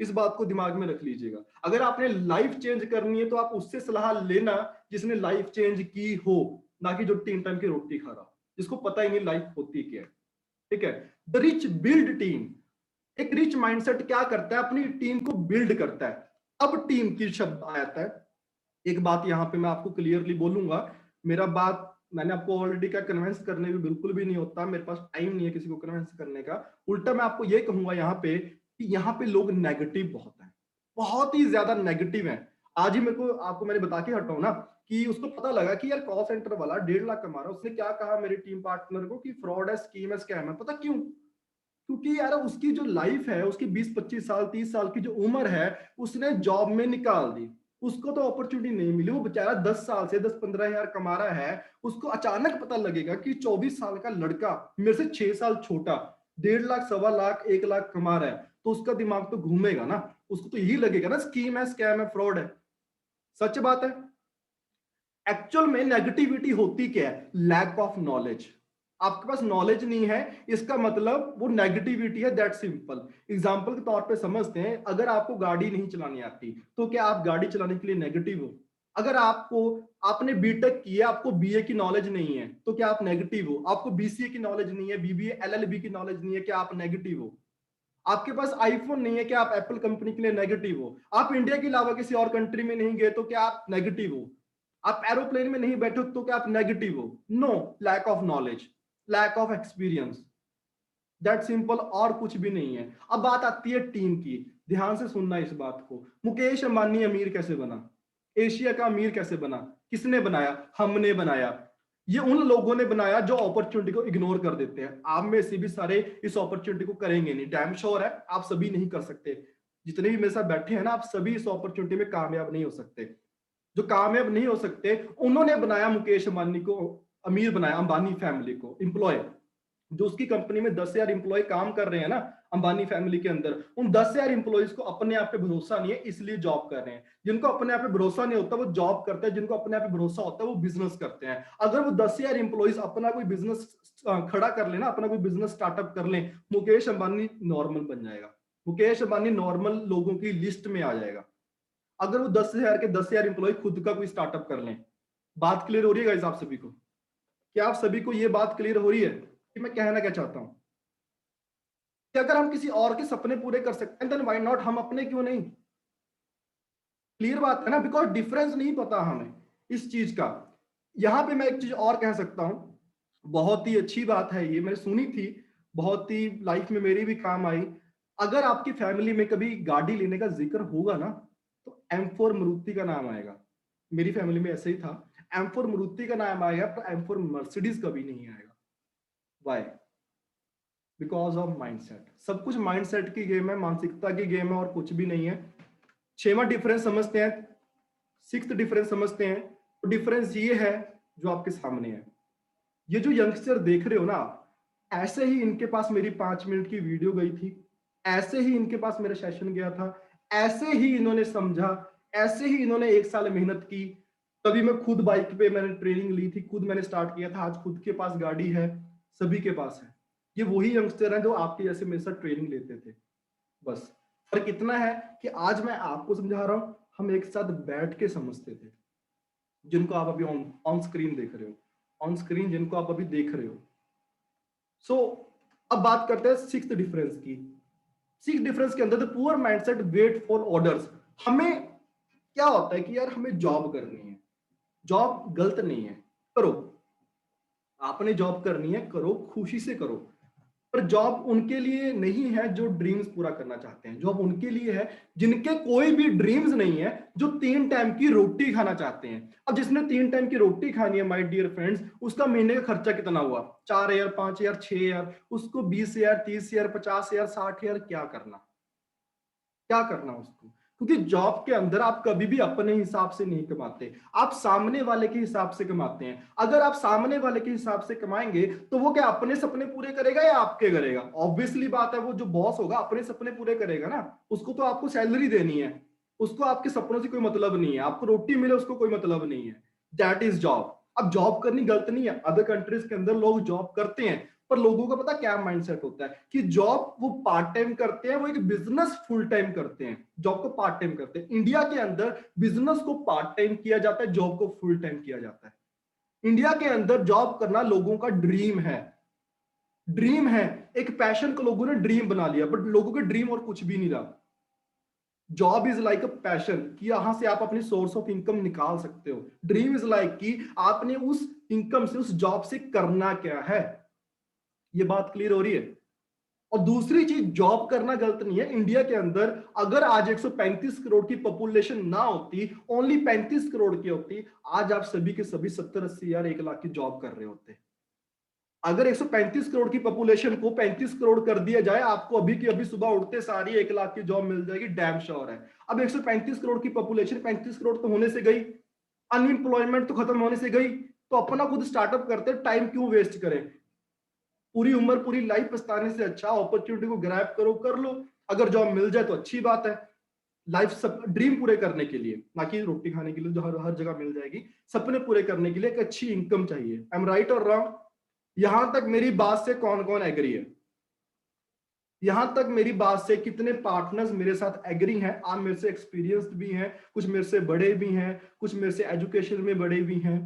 इस बात को दिमाग में रख लीजिएगा। अगर आपने लाइफ चेंज करनी है तो आप उससे सलाह लेना जिसने लाइफ चेंज की हो, ना कि जो 3 टाइम की रोटी खा रहा, जिसको पता ही नहीं लाइफ होती क्या है। ठीक है। The rich build team. एक रिच माइंडसेट क्या करता है, अपनी टीम को बिल्ड करता है। अब टीम की शब्द आता है, एक बात यहां पे मैं आपको क्लियरली बोलूंगा। मेरा बात मैंने आपको ऑलरेडी क्या कन्विंस करने भी बिल्कुल भी नहीं होता, मेरे पास टाइम नहीं है किसी को कन्विंस करने का। उल्टा मैं आपको ये कहूंगा यहाँ पे कि यहाँ पे लोग नेगेटिव बहुत है, बहुत ही ज्यादा नेगेटिव है। आज ही मेरे को आपको मैंने बता के हटाऊ ना कि उसको पता लगा कि यार कॉल सेंटर वाला 1.5 लाख कमा रहा है। उसने क्या कहा मेरे टीम पार्टनर को कि फ्रॉड है, स्कीम है, स्कैम है। पता क्यों? क्योंकि यार उसकी जो लाइफ है, उसकी 20-25 साल 30 साल की जो उम्र है, उसने जॉब में निकाल दी। उसको तो अपॉर्चुनिटी नहीं मिली। वो बेचारा 10 साल से 10-15 हजार कमा रहा है। उसको अचानक पता लगेगा कि 24 साल का लड़का मेरे से 6 साल छोटा 1.5 लाख, 1.25 लाख, 1 लाख कमा रहा है, तो उसका दिमाग तो घूमेगा ना। उसको तो यही लगेगा ना स्कीम है, स्कैम है, फ्रॉड है। सच बात है। एक्चुअल में नेगेटिविटी होती क्या है? Lack of knowledge. आपके पास नॉलेज नहीं है, इसका मतलब वो नेगेटिविटी है, दैट सिंपल। एग्जांपल के तौर पे समझते हैं, अगर आपको गाड़ी नहीं चलानी आती तो क्या आप गाड़ी चलाने के लिए नेगेटिव हो? अगर आपको आपने बीटेक किया, आपको बीए की नॉलेज नहीं है तो क्या आप नेगेटिव हो? आपको बीसीए की नॉलेज नहीं है, बीबीए एलएलबी की नॉलेज नहीं है, क्या आप नेगेटिव हो? आपके पास आईफोन नहीं है, क्या आप एप्पल कंपनी के लिए नेगेटिव हो? आप इंडिया के अलावा किसी और कंट्री में नहीं गए तो क्या आप नेगेटिव हो? आप एरोप्लेन में नहीं बैठे तो क्या आप नेगेटिव हो? No, lack of knowledge, lack of experience, that simple, और कुछ भी नहीं है। अब बात आती है टीम की। ध्यान से सुनना इस बात को। मुकेश अंबानी अमीर कैसे बना? एशिया का अमीर कैसे बना? किसने बनाया? हमने बनाया। ये उन लोगों ने बनाया जो अपॉर्चुनिटी को इग्नोर कर देते हैं। आप में से भी सारे इस अपॉर्चुनिटी को करेंगे नहीं, डैम श्योर है। आप सभी नहीं कर सकते। जितने भी मेरे साथ बैठे हैं ना, आप सभी इस अपॉर्चुनिटी में कामयाब नहीं हो सकते। जो कामयाब नहीं हो सकते, उन्होंने बनाया मुकेश अंबानी को, अमीर बनाया अंबानी फैमिली को। एम्प्लॉय जो उसकी कंपनी में 10,000 इंप्लॉय काम कर रहे हैं ना, अंबानी फैमिली के अंदर, उन 10,000 इंप्लॉयज को अपने आप पे भरोसा नहीं है, इसलिए जॉब कर रहे हैं। जिनको अपने आप पे भरोसा नहीं होता वो जॉब करते हैं, जिनको अपने आप पे भरोसा होता है वो बिजनेस करते हैं। अगर वो 10,000 इंप्लॉयज अपना कोई बिजनेस खड़ा कर लेना, अपना कोई बिजनेस स्टार्टअप कर ले, मुकेश अंबानी नॉर्मल बन जाएगा। मुकेश अंबानी नॉर्मल लोगों की लिस्ट में आ जाएगा, अगर वो 10,000 के 10,000 इंप्लॉय खुद का कोई स्टार्टअप कर लें। बात क्लियर हो रही है गाइस आप सभी को? क्या आप सभी को ये बात क्लियर हो रही है कि मैं कहना क्या चाहता हूं? कि अगर हम किसी और के सपने पूरे कर सकते हैं, देन व्हाई नॉट हम अपने क्यों नहीं? क्लियर बात है ना, बिकॉज डिफरेंस नहीं पता हमें इस चीज का। यहां पे मैं एक चीज और कह सकता हूं, बहुत ही अच्छी बात है, ये मैंने सुनी थी, बहुत ही लाइफ में मेरी भी काम आई। अगर आपकी फैमिली में कभी गाड़ी लेने का जिक्र होगा ना, तो M4 मारुति का नाम आएगा। मेरी फैमिली में ऐसे ही था, M4 मारुति का नाम आएगा, पर M4 मर्सिडीज कभी नहीं आएगा। वाई? Because of mindset. सब कुछ माइंडसेट की गेम है, मानसिकता की गेम है, और कुछ भी नहीं है। 6वां डिफरेंस समझते हैं, 6th डिफरेंस समझते हैं। तो डिफरेंस ये है जो आपके सामने है। ये जो यंगस्टर देख रहे हो ना, ऐसे ही इनके पास मेरी 5 मिनट की वीडियो गई थी, ऐसे ही इनके पास मेरा सेशन गया था, ऐसे ही इन्होंने समझा, ऐसे ही इन्होंने 1 साल मेहनत की। तभी मैं खुद बाइक पे मैंने ट्रेनिंग ली थी, खुद मैंने स्टार्ट किया था, आज खुद के पास गाड़ी है, सभी के पास है। ये वही यंगस्टर हैं जो आपके जैसे मेरे साथ ट्रेनिंग लेते थे। बस फर्क इतना है कि आज मैं आपको समझा रहा हूं, हम एक साथ बैठ के समझते थे। जिनको आप अभी ऑन ऑन स्क्रीन देख रहे हो, ऑन स्क्रीन जिनको आप अभी देख रहे हो। सो अब बात करते हैं 6th डिफरेंस की। 6th डिफरेंस के अंदर the poor mindset wait for orders. हमें क्या होता है कि यार हमें जॉब करनी है, जॉब गलत नहीं है, करो। आपने जॉब करनी है, करो, खुशी से करो। पर जॉब उनके लिए नहीं है जो ड्रीम्स पूरा करना चाहते हैं। जॉब उनके लिए है जिनके कोई भी ड्रीम्स नहीं है, जो 3 टाइम की रोटी खाना चाहते हैं। अब जिसने 3 टाइम की रोटी खानी है माय डियर फ्रेंड्स, उसका महीने का खर्चा कितना हुआ? 4,000, 5,000, 6,000, उसको 20,000, 30,000, 50,000, 60,000 क्या करना? क्या करना उसको? क्योंकि जॉब के अंदर आप कभी भी अपने हिसाब से नहीं कमाते, आप सामने वाले के हिसाब से कमाते हैं। अगर आप सामने वाले के हिसाब से कमाएंगे तो वो क्या अपने सपने पूरे करेगा या आपके करेगा? ऑब्वियसली बात है, वो जो बॉस होगा अपने सपने पूरे करेगा ना, उसको तो आपको सैलरी देनी है, उसको आपके सपनों से कोई मतलब नहीं है, आपको रोटी मिले उसको कोई मतलब नहीं है। That is job. अब जॉब करनी गलत नहीं है, अदर कंट्रीज के अंदर लोग जॉब करते हैं, पर लोगों का पता क्या माइंडसेट होता है कि जॉब वो पार्ट टाइम करते हैं, वो एक बिजनेस फुल टाइम करते हैं, जॉब को पार्ट टाइम करते हैं। इंडिया के अंदर बिजनेस को पार्ट टाइम किया जाता है, जॉब को फुल टाइम किया जाता है। इंडिया के अंदर जॉब करना लोगों का ड्रीम है, ड्रीम है, एक पैशन को लोगों ने ड्रीम बना लिया, बट लोगों के ड्रीम और कुछ भी नहीं रहा। Job is like a passion कि यहां से आप अपनी सोर्स ऑफ इनकम निकाल सकते हो। ड्रीम इज लाइक कि आपने उस इनकम से, उस जॉब से करना क्या है। ये बात क्लियर हो रही है? और दूसरी चीज, जॉब करना गलत नहीं है। इंडिया के अंदर अगर आज 135 करोड़ की पॉपुलेशन ना होती, ओनली 35 करोड़ की होती, आज आप सभी के सभी 70-80 हजार 1 लाख की जॉब कर रहे होते। अगर 135 करोड़ की पॉपुलेशन को 35 करोड़ कर दिया जाए, आपको अभी की अभी सुबह उठते सारी 1 लाख की जॉब मिल जाएगी, डैम श्योर है। अब 135 करोड़ की पॉपुलेशन 35 करोड़ तो होने से गई, अनएम्प्लॉयमेंट तो खत्म होने से गई, तो अपना खुद स्टार्टअप करते, टाइम क्यों वेस्ट करें? पूरी उम्र पूरी लाइफ पछताने से अच्छा अपॉर्चुनिटी को ग्रैब करो, कर लो। अगर जॉब मिल जाए तो अच्छी बात है, लाइफ सब ड्रीम पूरे करने के लिए, ना कि रोटी खाने के लिए जो हर हर जगह मिल जाएगी। सपने पूरे करने के लिए एक अच्छी इनकम चाहिए। आई एम राइट और रॉन्ग? यहां तक मेरी बात से कौन कौन एग्री है? यहां तक मेरी बात से कितने पार्टनर्स मेरे साथ एग्री हैं? आप मेरे से एक्सपीरियंस्ड भी हैं, कुछ मेरे से बड़े भी हैं, कुछ मेरे से एजुकेशन में बड़े भी हैं।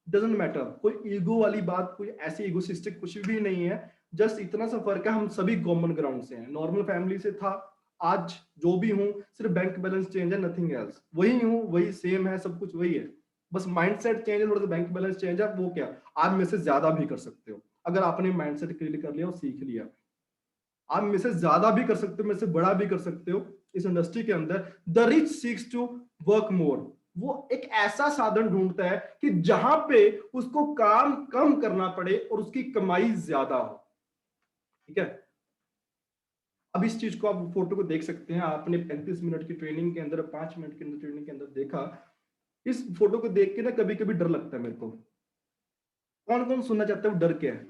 डजेंट मैटर, कोई ईगो वाली बात, कोई ऐसी ईगोसिस्टिक कुछ भी नहीं है। जस्ट इतना सा फर्क है, हम सभी कॉमन ग्राउंड से हैं, नॉर्मल फैमिली से था, आज जो भी हूं, सिर्फ बैंक बैलेंस चेंज है, नथिंग एल्स। वही हूं, वही सेम है, सब कुछ वही है, बस माइंडसेट चेंज है, थोड़ा सा बैंक बैलेंस चेंज है। वो क्या, आप में से ज्यादा भी कर सकते हो अगर आपने माइंडसेट क्लियर कर लिया और सीख लिया। आप में से ज्यादा भी कर सकते हो, में से बड़ा भी कर सकते हो। इस इंडस्ट्री के अंदर the rich seeks to work more, वो एक ऐसा साधन ढूंढता है कि जहां पे उसको काम कम करना पड़े और उसकी कमाई ज्यादा हो। ठीक है? अब इस चीज को आप फोटो को देख सकते हैं, आपने 35 मिनट की ट्रेनिंग के अंदर, 5 मिनट की ट्रेनिंग के अंदर देखा। इस फोटो को देख के ना कभी कभी डर लगता है मेरे को। कौन कौन सुनना चाहता है, वो डर क्या है?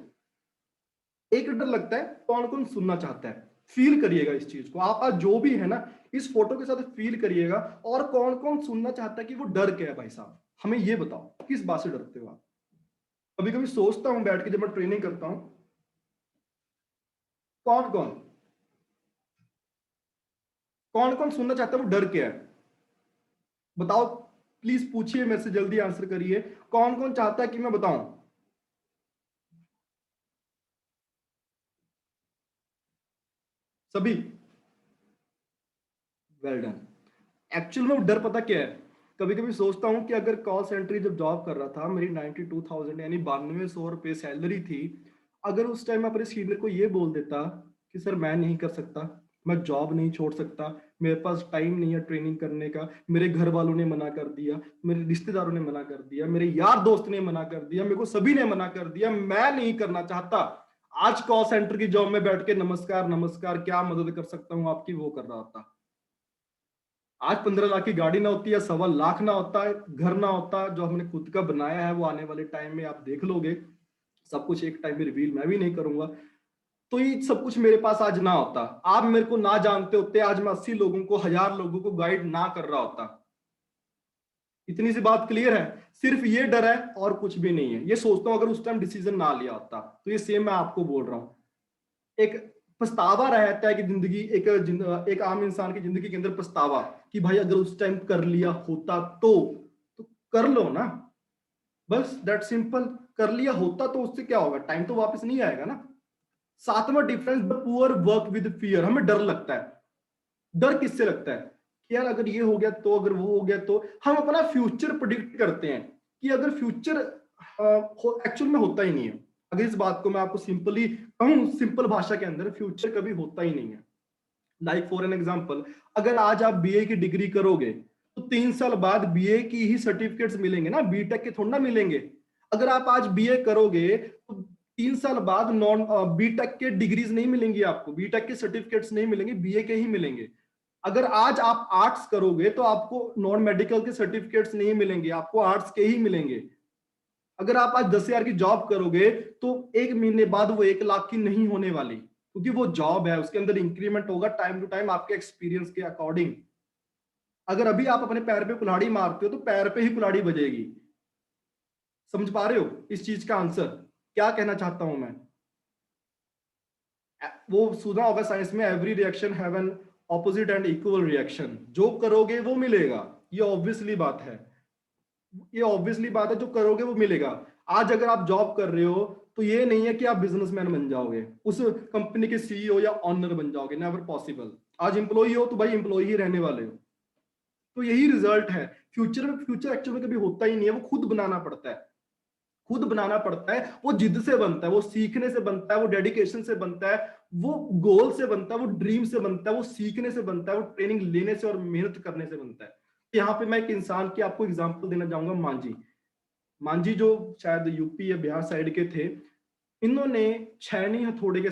एक डर लगता है, कौन कौन सुनना चाहता है? फील करिएगा इस चीज को, आप आज जो भी है ना, इस फोटो के साथ फील करिएगा। और कौन कौन सुनना चाहता है कि वो डर क्या है? भाई साहब हमें ये बताओ, किस बात से डरते हो आप? कभी कभी सोचता हूं बैठ के जब मैं ट्रेनिंग करता हूं, कौन कौन कौन कौन सुनना चाहता है, वो डर क्या है? बताओ, प्लीज पूछिए मेरे से, जल्दी आंसर करिए। कौन कौन चाहता है कि मैं बताऊं? सभी? Well done. एक्चुअल में वो डर पता क्या है? कभी कभी सोचता हूँ कि अगर कॉल सेंटर जब जॉब कर रहा था, मेरी 92,000 यानी 9200 रुपये सैलरी थी। अगर उस टाइम अपने सीनियर को ये बोल देता कि सर मैं नहीं कर सकता, मैं जॉब नहीं छोड़ सकता, मेरे पास टाइम नहीं है ट्रेनिंग करने का, मेरे घर वालों ने मना कर दिया, मेरे रिश्तेदारों ने मना कर दिया, मेरे यार दोस्त ने मना कर दिया, मेरे को सभी ने मना कर दिया, मैं नहीं करना चाहता, आज कॉल सेंटर की जॉब में बैठ के नमस्कार नमस्कार, क्या मदद कर सकता हूँ आपकी, वो कर रहा होता। आज 15 लाख की गाड़ी ना होती, या 1.25 लाख ना होता है, घर ना होता जो हमने खुद का बनाया है, वो आने वाले टाइम में आप देख लोगे। सब कुछ एक टाइम में रिवील मैं भी नहीं करूंगा। तो ये सब कुछ मेरे पास आज ना होता, आप मेरे को ना जानते होते, आज मैं 80 लोगों को, 1000 लोगों को गाइड ना कर रहा होता। इतनी सी बात क्लियर है? सिर्फ ये डर है और कुछ भी नहीं है। ये सोचता हूं अगर उस टाइम डिसीजन ना लिया होता, तो ये सेम मैं आपको बोल रहा हूं। एक पछतावा रहता है कि जिंदगी एक आम इंसान की जिंदगी के अंदर पछतावा, कि भाई अगर उस टाइम कर लिया होता तो कर लो ना, बस दैट सिंपल। कर लिया होता तो उससे क्या होगा? टाइम तो वापस नहीं आएगा ना। सातवां difference, the poor work with fear. हमें डर लगता है। डर किससे लगता है? कि यार अगर ये हो गया तो, अगर वो हो गया तो। हम अपना फ्यूचर प्रिडिक्ट करते हैं कि अगर फ्यूचर एक्चुअल में होता ही नहीं है। अगर इस बात को मैं आपको सिंपली कहूं, सिंपल भाषा के अंदर, फ्यूचर कभी होता ही नहीं है। लाइक फॉर एन एग्जांपल, अगर आज आप बीए की डिग्री करोगे तो 3 साल बाद बीए की ही सर्टिफिकेट्स मिलेंगे ना, बीटेक के थोड़ा ना मिलेंगे। अगर आप आज बीए करोगे तो 3 साल बाद नॉन बीटेक के डिग्रीज नहीं मिलेंगी आपको, बीटेक के सर्टिफिकेट्स नहीं मिलेंगे, बीए के ही मिलेंगे। अगर आज आप आर्ट्स करोगे तो आपको नॉन मेडिकल के सर्टिफिकेट्स नहीं मिलेंगे, आपको आर्ट्स के ही मिलेंगे। अगर आप आज 10,000 की जॉब करोगे तो 1 महीने बाद वो 1 लाख की नहीं होने वाली, क्योंकि वो जॉब है, उसके अंदर इंक्रीमेंट होगा टाइम टू टाइम आपके एक्सपीरियंस के अकॉर्डिंग। अगर अभी आप अपने पैर पे कुल्हाड़ी मारते हो तो पैर पे ही कुल्हाड़ी बजेगी। समझ पा रहे हो इस चीज का आंसर क्या कहना चाहता हूं मैं? वो सुना होगा साइंस में, every reaction have an opposite and equal reaction. जो करोगे वो मिलेगा, ये ऑब्वियसली बात है, ये ऑब्वियसली बात है, जो करोगे वो मिलेगा। आज अगर आप जॉब कर रहे हो तो ये नहीं है कि आप बिजनेसमैन बन जाओगे, उस कंपनी के सीईओ या ऑनर बन जाओगे, नेवर पॉसिबल। आज एम्प्लॉई हो तो भाई एम्प्लॉई ही रहने वाले हो। तो यही रिजल्ट है। फ्यूचर एक्चुअल में कभी होता ही नहीं है, वो खुद बनाना पड़ता है, खुद बनाना पड़ता है। वो जिद से बनता है, वो सीखने से बनता है, वो डेडिकेशन से बनता है, वो गोल से बनता है, वो ड्रीम से बनता है, वो सीखने से बनता है, वो ट्रेनिंग लेने से और मेहनत करने से बनता है। यहाँ पे मैं एक इंसान की आपको एग्जांपल देना चाहूंगा, मांझी। मांझी जो शायद यूपी या बिहार साइड के थे, इन्होंने छैनी हथौड़े के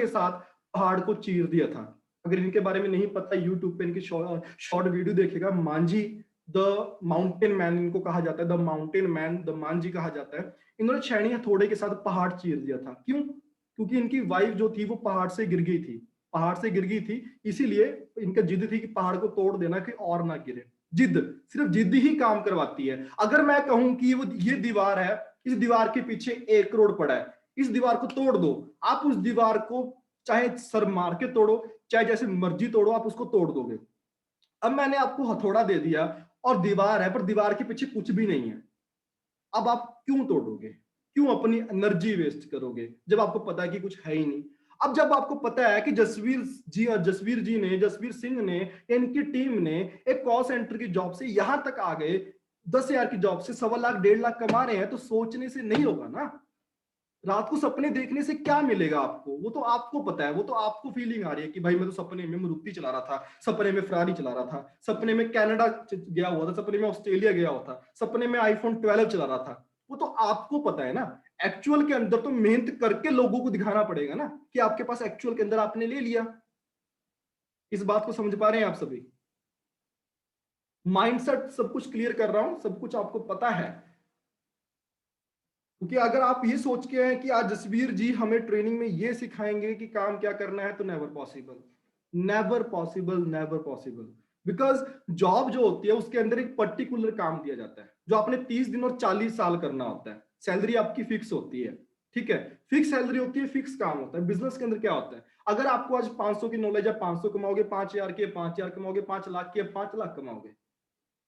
साथ पहाड़ को चीर दिया था। अगर इनके बारे में नहीं पता, यूट्यूब पे इनकी शॉर्ट वीडियो देखेगा, मांझी द माउंटेन मैन इनको कहा जाता है, the mountain man, the Manjhi कहा जाता है। इन्होंने छैनी हथौड़े के साथ पहाड़ चीर दिया था। क्यों? क्योंकि इनकी वाइफ जो थी वो पहाड़ से गिर गई थी, पहाड़ से गिर गई थी, इसीलिए इनका जिद थी कि पहाड़ को तोड़ देना कि और ना गिरे। जिद, सिर्फ जिद ही काम करवाती है। अगर मैं कहूं कि वो ये दीवार है, इस दीवार के पीछे 1 करोड़ पड़ा है, इस दीवार को तोड़ दो, आप उस दीवार को चाहे सर मार के तोड़ो, चाहे जैसे मर्जी तोड़ो, आप उसको तोड़ दोगे। अब मैंने आपको हथौड़ा दे दिया और दीवार है, पर दीवार के पीछे कुछ भी नहीं है। अब आप क्यों तोड़ोगे? क्यों अपनी एनर्जी वेस्ट करोगे जब आपको पता है कि कुछ है ही नहीं? अब जब आपको पता है कि जसवीर सिंह ने, इनकी टीम ने एक कॉल सेंटर की जॉब से यहां तक आ गए, 10,000 की जॉब से 1.25 लाख 1.5 लाख कमा रहे हैं, तो सोचने से नहीं होगा ना। रात को सपने देखने से क्या मिलेगा आपको? वो तो आपको पता है, वो तो आपको फीलिंग आ रही है कि भाई मैं तो सपने में मारुति चला रहा था, सपने में फरारी चला रहा था, सपने में कनाडा गया हुआ था, सपने में ऑस्ट्रेलिया गया हुआ था, सपने में आईफोन 12 चला रहा था। वो तो आपको पता है ना। एक्चुअल के अंदर तो मेहनत करके लोगों को दिखाना पड़ेगा ना कि आपके पास एक्चुअल के अंदर आपने ले लिया। इस बात को समझ पा रहे हैं आप सभी? माइंडसेट सब कुछ क्लियर कर रहा हूं, सब कुछ आपको पता है। क्योंकि अगर आप ये सोच के हैं कि आज जसवीर जी हमें ट्रेनिंग में ये सिखाएंगे कि काम क्या करना है, तो never possible, never possible, never possible. Because job जो होती है उसके अंदर एक पर्टिकुलर काम दिया जाता है जो आपने 30 दिन और 40 साल करना होता है। सैलरी आपकी फिक्स होती है, ठीक है, फिक्स सैलरी होती है, फिक्स काम होता है। बिजनेस के अंदर क्या होता है, अगर आपको आज 500 की नॉलेज है, 500 कमाओगे, 5,000 की 5,000 कमाओगे, 5 लाख की 5 लाख कमाओगे।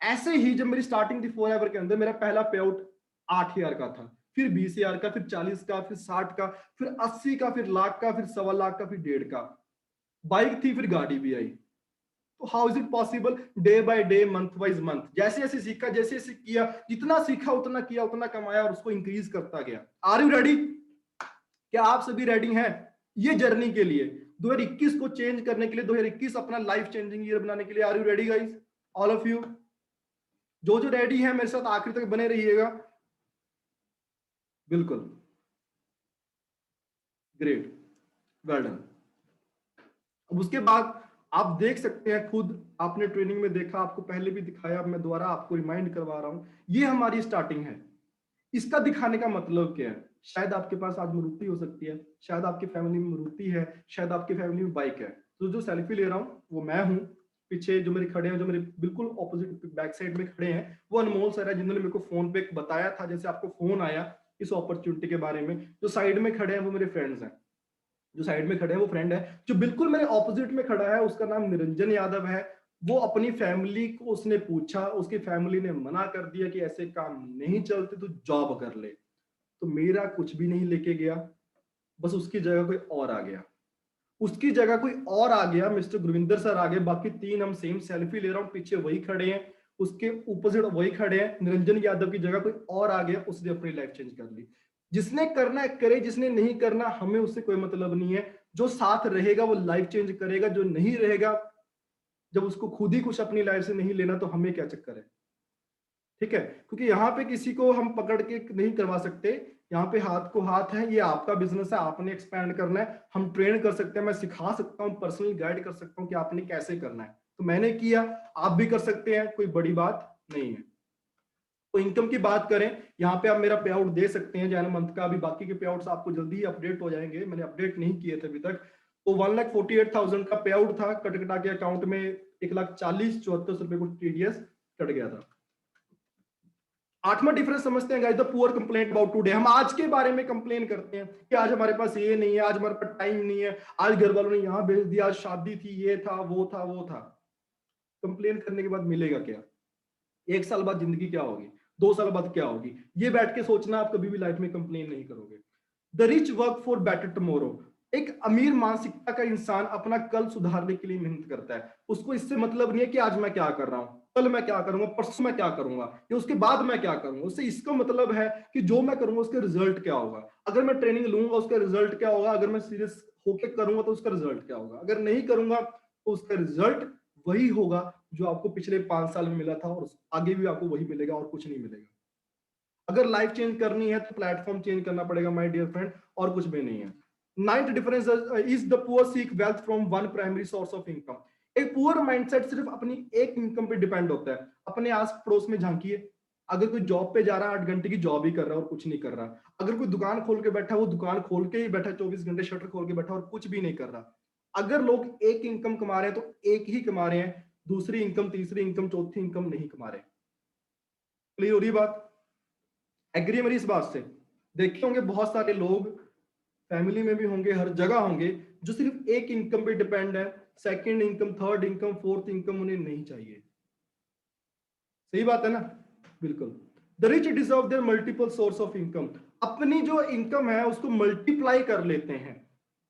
ऐसे ही जब मेरी स्टार्टिंग थी फॉरएवर के अंदर, मेरा पहला पे आउट 8,000 का था, फिर 20,000 का, फिर 40 का, फिर 60 का, फिर 80 का, फिर लाख का, फिर 1.25 लाख का, फिर 1.5 का। बाइक थी, फिर गाड़ी भी आई। तो how is it possible? Day by day, month wise month, जैसे जैसे सीखा, जैसे जैसे किया, जितना सीखा उतना किया, उतना कमाया और उसको इंक्रीज करता गया। Are you ready? क्या आप सभी रेडी हैं ये जर्नी के लिए, 2021 को चेंज करने के लिए, 2021 अपना लाइफ चेंजिंग ईयर बनाने के लिए? Are you ready guys, all of you? जो जो रेडी है मेरे साथ आखिर तक बने रहिएगा। बिल्कुल, ग्रेट, वेल डन। अब उसके बाद आप देख सकते हैं खुद, आपने ट्रेनिंग में देखा, आपको पहले भी दिखाया, अब मैं दोबारा आपको रिमाइंड करवा रहा हूं, ये हमारी स्टार्टिंग है। इसका दिखाने का मतलब क्या है? शायद आपके पास आज मारुति हो सकती है, शायद आपकी फैमिली में मारुति है, शायद आपकी फैमिली में बाइक है। तो जो सेल्फी ले रहा हूं वो मैं हूं। पीछे जो मेरे खड़े हैं, जो मेरे बिल्कुल ऑपोजिट बैक साइड में खड़े हैं, वो अनमोल सर है, जिन्होंने मेरे को फोन पे बताया था, जैसे आपको फोन आया इस अपॉर्चुनिटी के बारे में। जो साइड में खड़े हैं वो मेरे फ्रेंड्स हैं, जो साइड में खड़े हैं वो फ्रेंड है। जो बिल्कुल मेरे ऑपोजिट में खड़ा है उसका नाम निरंजन यादव है। वो अपनी फैमिली को उसने पूछा, उसकी फैमिली ने मना कर दिया कि ऐसे काम नहीं चलते, तो जॉब कर ले। तो मेरा कुछ भी नहीं लेके गया, बस उसकी जगह कोई और आ गया, उसकी जगह कोई और आ गया, मिस्टर गुरविंदर सर आ गए। बाकी 3 हम सेम, सेल्फी ले रहा हूं, पीछे वही खड़े हैं, उसके ऑपोजिट वही खड़े हैं, निरंजन यादव की जगह कोई और आ गया, उसने अपनी लाइफ चेंज कर ली। जिसने करना है करे, जिसने नहीं करना हमें उससे कोई मतलब नहीं है। जो साथ रहेगा वो लाइफ चेंज करेगा, जो नहीं रहेगा, जब उसको खुद ही कुछ अपनी लाइफ से नहीं लेना तो हमें क्या चक्कर है। ठीक है, क्योंकि यहाँ पे किसी को हम पकड़ के नहीं करवा सकते। यहाँ पे हाथ को हाथ है, ये आपका बिजनेस है, आपने एक्सपैंड करना है। हम ट्रेन कर सकते हैं, मैं सिखा सकता हूँ, पर्सनली गाइड कर सकता हूँ कि आपने कैसे करना है। तो मैंने किया, आप भी कर सकते हैं, कोई बड़ी बात नहीं है। तो इनकम की बात करें, यहाँ पे आप मेरा पे आउट दे सकते हैं जनवरी मंथ का। अभी बाकी के पे आउट्स आपको जल्दी ही अपडेट हो जाएंगे, मैंने अपडेट नहीं किए थे अभी तक। तो 1,48,000 का पे आउट था, कट कटा के अकाउंट में 1,40,74 रुपए को टीडीएस कट गया था। आठवां डिफरेंस समझते हैं guys, the poor complaint about today. हम आज के बारे में कंप्लेन करते हैं कि आज हमारे पास ये नहीं है, आज हमारे पास टाइम नहीं है, आज घर वालों ने यहाँ भेज दिया, आज शादी थी, ये था वो था वो था। कंप्लेन करने के बाद मिलेगा क्या? 1 साल बाद जिंदगी क्या होगी, 2 साल बाद क्या होगी, ये बैठ के सोचना, आप कभी भी लाइफ में कंप्लेन नहीं करोगे। The rich work for better tomorrow. एक अमीर मानसिकता का इंसान अपना कल सुधारने के लिए मेहनत करता है। उसको इससे मतलब नहीं है कि आज मैं क्या कर रहा हूं, कल मैं क्या करूंगा, परसों मैं क्या करूंगा, या उसके बाद मैं क्या करूंगा। उससे इसका मतलब है कि जो मैं करूंगा उसका रिजल्ट क्या होगा। अगर मैं ट्रेनिंग लूंगा उसका रिजल्ट क्या होगा, अगर मैं सीरियस होकर करूंगा तो उसका रिजल्ट क्या होगा, अगर नहीं करूंगा तो उसका रिजल्ट वही होगा जो आपको पिछले 5 साल में मिला था, और आगे भी आपको वही मिलेगा और कुछ नहीं मिलेगा। अगर लाइफ चेंज करनी है तो प्लेटफॉर्म चेंज करना पड़ेगा माय डियर फ्रेंड, और कुछ भी नहीं है। Ninth difference is the poor seek wealth from one primary source of income. एक पुअर माइंडसेट सिर्फ अपनी एक इनकम पे डिपेंड होता है। अपने आस पड़ोस में झांकिए, अगर कोई जॉब पे जा रहा है 8 घंटे की जॉब ही कर रहा है और कुछ नहीं कर रहा, अगर कोई दुकान खोल के बैठा है वो दुकान खोल के ही बैठा 24 घंटे शटर खोल के बैठा और कुछ भी नहीं कर रहा। अगर लोग एक इनकम कमा रहे हैं तो एक ही कमा रहे हैं, दूसरी इनकम, तीसरी इनकम, चौथी इनकम नहीं कमा रहे। क्लियर हो रही बात? एग्री मेरी इस बात से? देखे होंगे बहुत सारे लोग, फैमिली में भी होंगे, हर जगह होंगे, जो सिर्फ एक इनकम पे डिपेंड है। Second income, third income, fourth income उन्हें नहीं चाहिए। सही बात है ना? बिल्कुल। The rich deserve their multiple source of income. अपनी जो इनकम है उसको मल्टीप्लाई कर लेते हैं।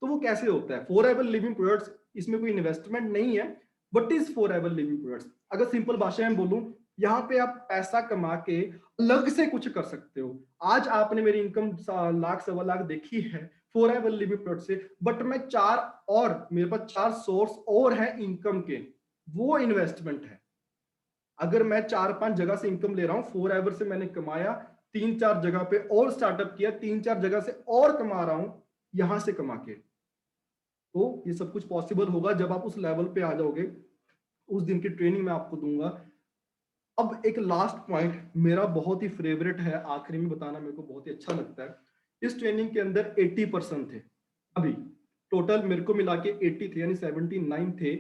तो वो कैसे होता है? फॉर एवर लिविंग प्रोडक्ट्स, इसमें कोई इन्वेस्टमेंट नहीं है। What is for ever living products? अगर सिंपल भाषा में बोलूं, यहाँ पे आप पैसा कमा के अलग से कुछ कर सकते हो। आज आपने मेरी इनकम लाख सवा लाख देखी है फॉर एवर लिविंग प्रोडक्ट से, बट मैं चार, और मेरे पास 4 सोर्स और है इनकम के, वो इन्वेस्टमेंट है। अगर मैं 4-5 जगह से इनकम ले रहा हूं, फॉर एवर से मैंने कमाया, 3-4 जगह पे और स्टार्टअप किया, 3-4 जगह से और कमा रहा हूं यहां से कमा के। तो ये सब कुछ पॉसिबल होगा जब आप उस लेवल पे आ जाओगे। उस दिन की ट्रेनिंग मैं आपको दूंगा। अब एक लास्ट पॉइंट मेरा बहुत ही फेवरेट है, आखिरी में बताना मेरे को बहुत ही अच्छा लगता है। इस ट्रेनिंग के अंदर 80% थे, अभी टोटल मेरे को मिला के 80 थे, यानी 79 थे,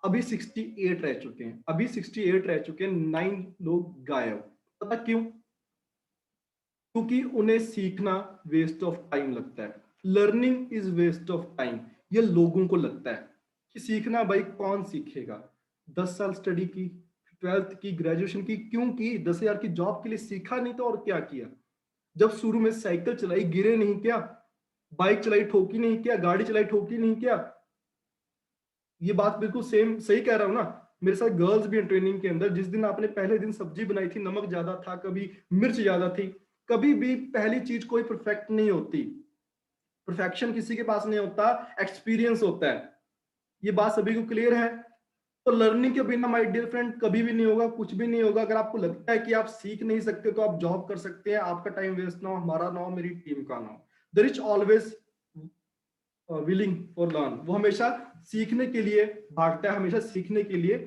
अभी 68 रह चुके हैं। अभी 68 रह चुके हैं, 9 लोग गायब। पता क्यों? क्योंकि उन्हें सीखना वेस्ट ऑफ टाइम लगता है। Learning is waste of time, ये लोगों को लगता है कि सीखना, भाई कौन सीखेगा? 10 साल स्टडी की, 12th की, ग्रेजुएशन की, क्यों की? 10,000 की जॉब के लिए सीखा नहीं तो और क्या किया? जब शुरू में साइकिल चलाई गिरे नहीं क्या? बाइक चलाई ठोकी नहीं क्या? गाड़ी चलाई ठोकी नहीं क्या? ये बात बिल्कुल सेम सही कह रहा हूं ना? मेरे साथ गर्ल्स भी हैं ट्रेनिंग के अंदर। जिस दिन आपने पहले दिन सब्जी बनाई थी, नमक ज्यादा था, कभी मिर्च ज्यादा थी। कभी भी पहली चीज कोई परफेक्ट नहीं होती, परफेक्शन किसी के पास नहीं होता, एक्सपीरियंस होता है। ये बात सभी को क्लियर है? तो लर्निंग के बिना माय डियर फ्रेंड कभी भी नहीं होगा, कुछ भी नहीं होगा। अगर आपको लगता है कि आप सीख नहीं सकते तो आप जॉब कर सकते हैं, आपका टाइम वेस्ट ना हो, हमारा ना हो, मेरी टीम का ना हो। The rich always willing for learn, वो हमेशा सीखने के लिए भागता है, हमेशा सीखने के लिए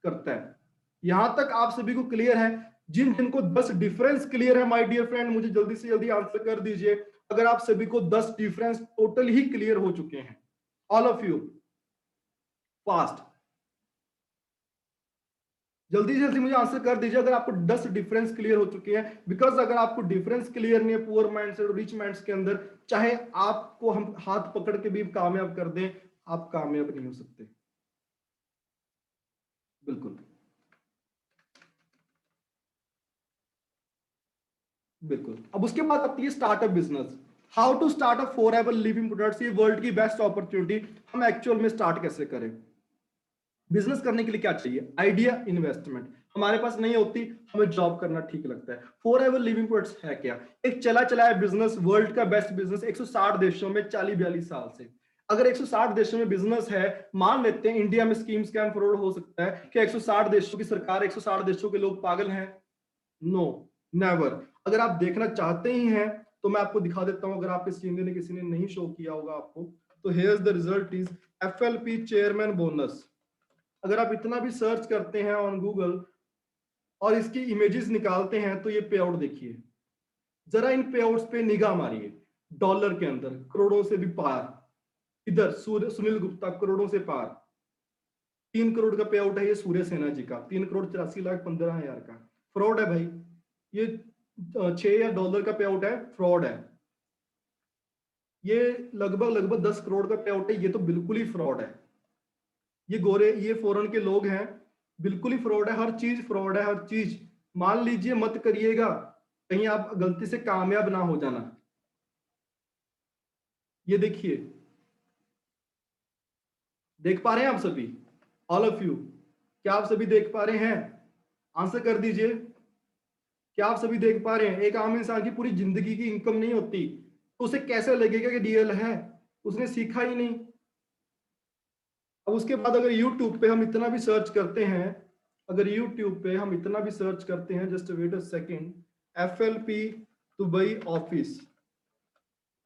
करता है। यहां तक आप सभी को क्लियर है? जिनको 10 डिफरेंस क्लियर है माय डियर फ्रेंड, मुझे जल्दी से जल्दी आंसर कर दीजिए। अगर आप सभी को 10 डिफरेंस टोटल ही क्लियर हो चुके हैं, ऑल ऑफ यू, फास्ट, जल्दी से जल्दी मुझे आंसर कर दीजिए अगर आपको 10 डिफरेंस क्लियर हो चुके हैं। बिकॉज अगर आपको डिफरेंस क्लियर नहीं है पुअर माइंडसेट और रिच माइंड्स के अंदर, चाहे आपको हम हाथ पकड़ के भी कामयाब कर दें, आप कामयाब नहीं हो सकते। बिल्कुल बिल्कुल। अब उसके बाद आती है startup business. How to start a forever living products, ये वर्ल्ड की बेस्ट अपॉर्चुनिटी। हम एक्चुअल में स्टार्ट कैसे करें? बिजनेस करने के लिए क्या चाहिए? Idea, investment. हमारे पास नहीं होती, हमें जॉब करना ठीक लगता है। फॉर एवर लिविंग प्रोडक्ट्स है क्या? एक चला चलाया बिजनेस, वर्ल्ड का बेस्ट बिजनेस 160 देशों में 40-42 साल से। अगर 160 देशों में बिजनेस है, मान लेते हैं इंडिया में स्कीम स्कैम फ्रॉड हो सकता है, कि 160 देशों की सरकार, 160 देशों के लोग पागल हैं? No, never. अगर आप देखना चाहते ही हैं तो मैं आपको दिखा देता हूं, अगर आपके स्क्रीन ने किसी ने नहीं शो किया होगा आपको, तो here's the result is FLP chairman bonus. अगर आप इतना भी सर्च करते हैं ऑन गूगल और इसकी इमेजेस निकालते हैं तो ये पे आउट देखिए। जरा इन पे आउट्स पे निगाह मारिए। डॉलर के अंदर करोड़ों से भी पार। इधर सुनील गुप्ता करोड़ों से पार। 3 करोड़ का पे आउट है ये सूर्य सेना जी का, 3,84,15,000 का। फ्रॉड है भाई ये। $6 का पे आउट है, फ्रॉड है ये। लगभग लगभग 10 करोड़ का पे आउट है, ये तो बिल्कुल ही फ्रॉड है। ये गोरे, ये फॉरेन के लोग हैं, बिल्कुल ही फ्रॉड है। हर चीज फ्रॉड है, हर चीज। मान लीजिए, मत करिएगा कहीं आप गलती से कामयाब ना हो जाना। ये देखिए, देख पा रहे हैं आप सभी? ऑल ऑफ यू, क्या आप सभी देख पा रहे हैं? आंसर कर दीजिए। क्या आप सभी देख पा रहे हैं? एक आम इंसान की पूरी जिंदगी की इनकम नहीं होती, तो उसे कैसे लगेगा कि डीएल है? उसने सीखा ही नहीं। अब उसके बाद अगर YouTube पे हम इतना भी सर्च करते हैं, अगर YouTube पे हम इतना भी सर्च करते हैं, just wait a second, FLP Dubai office,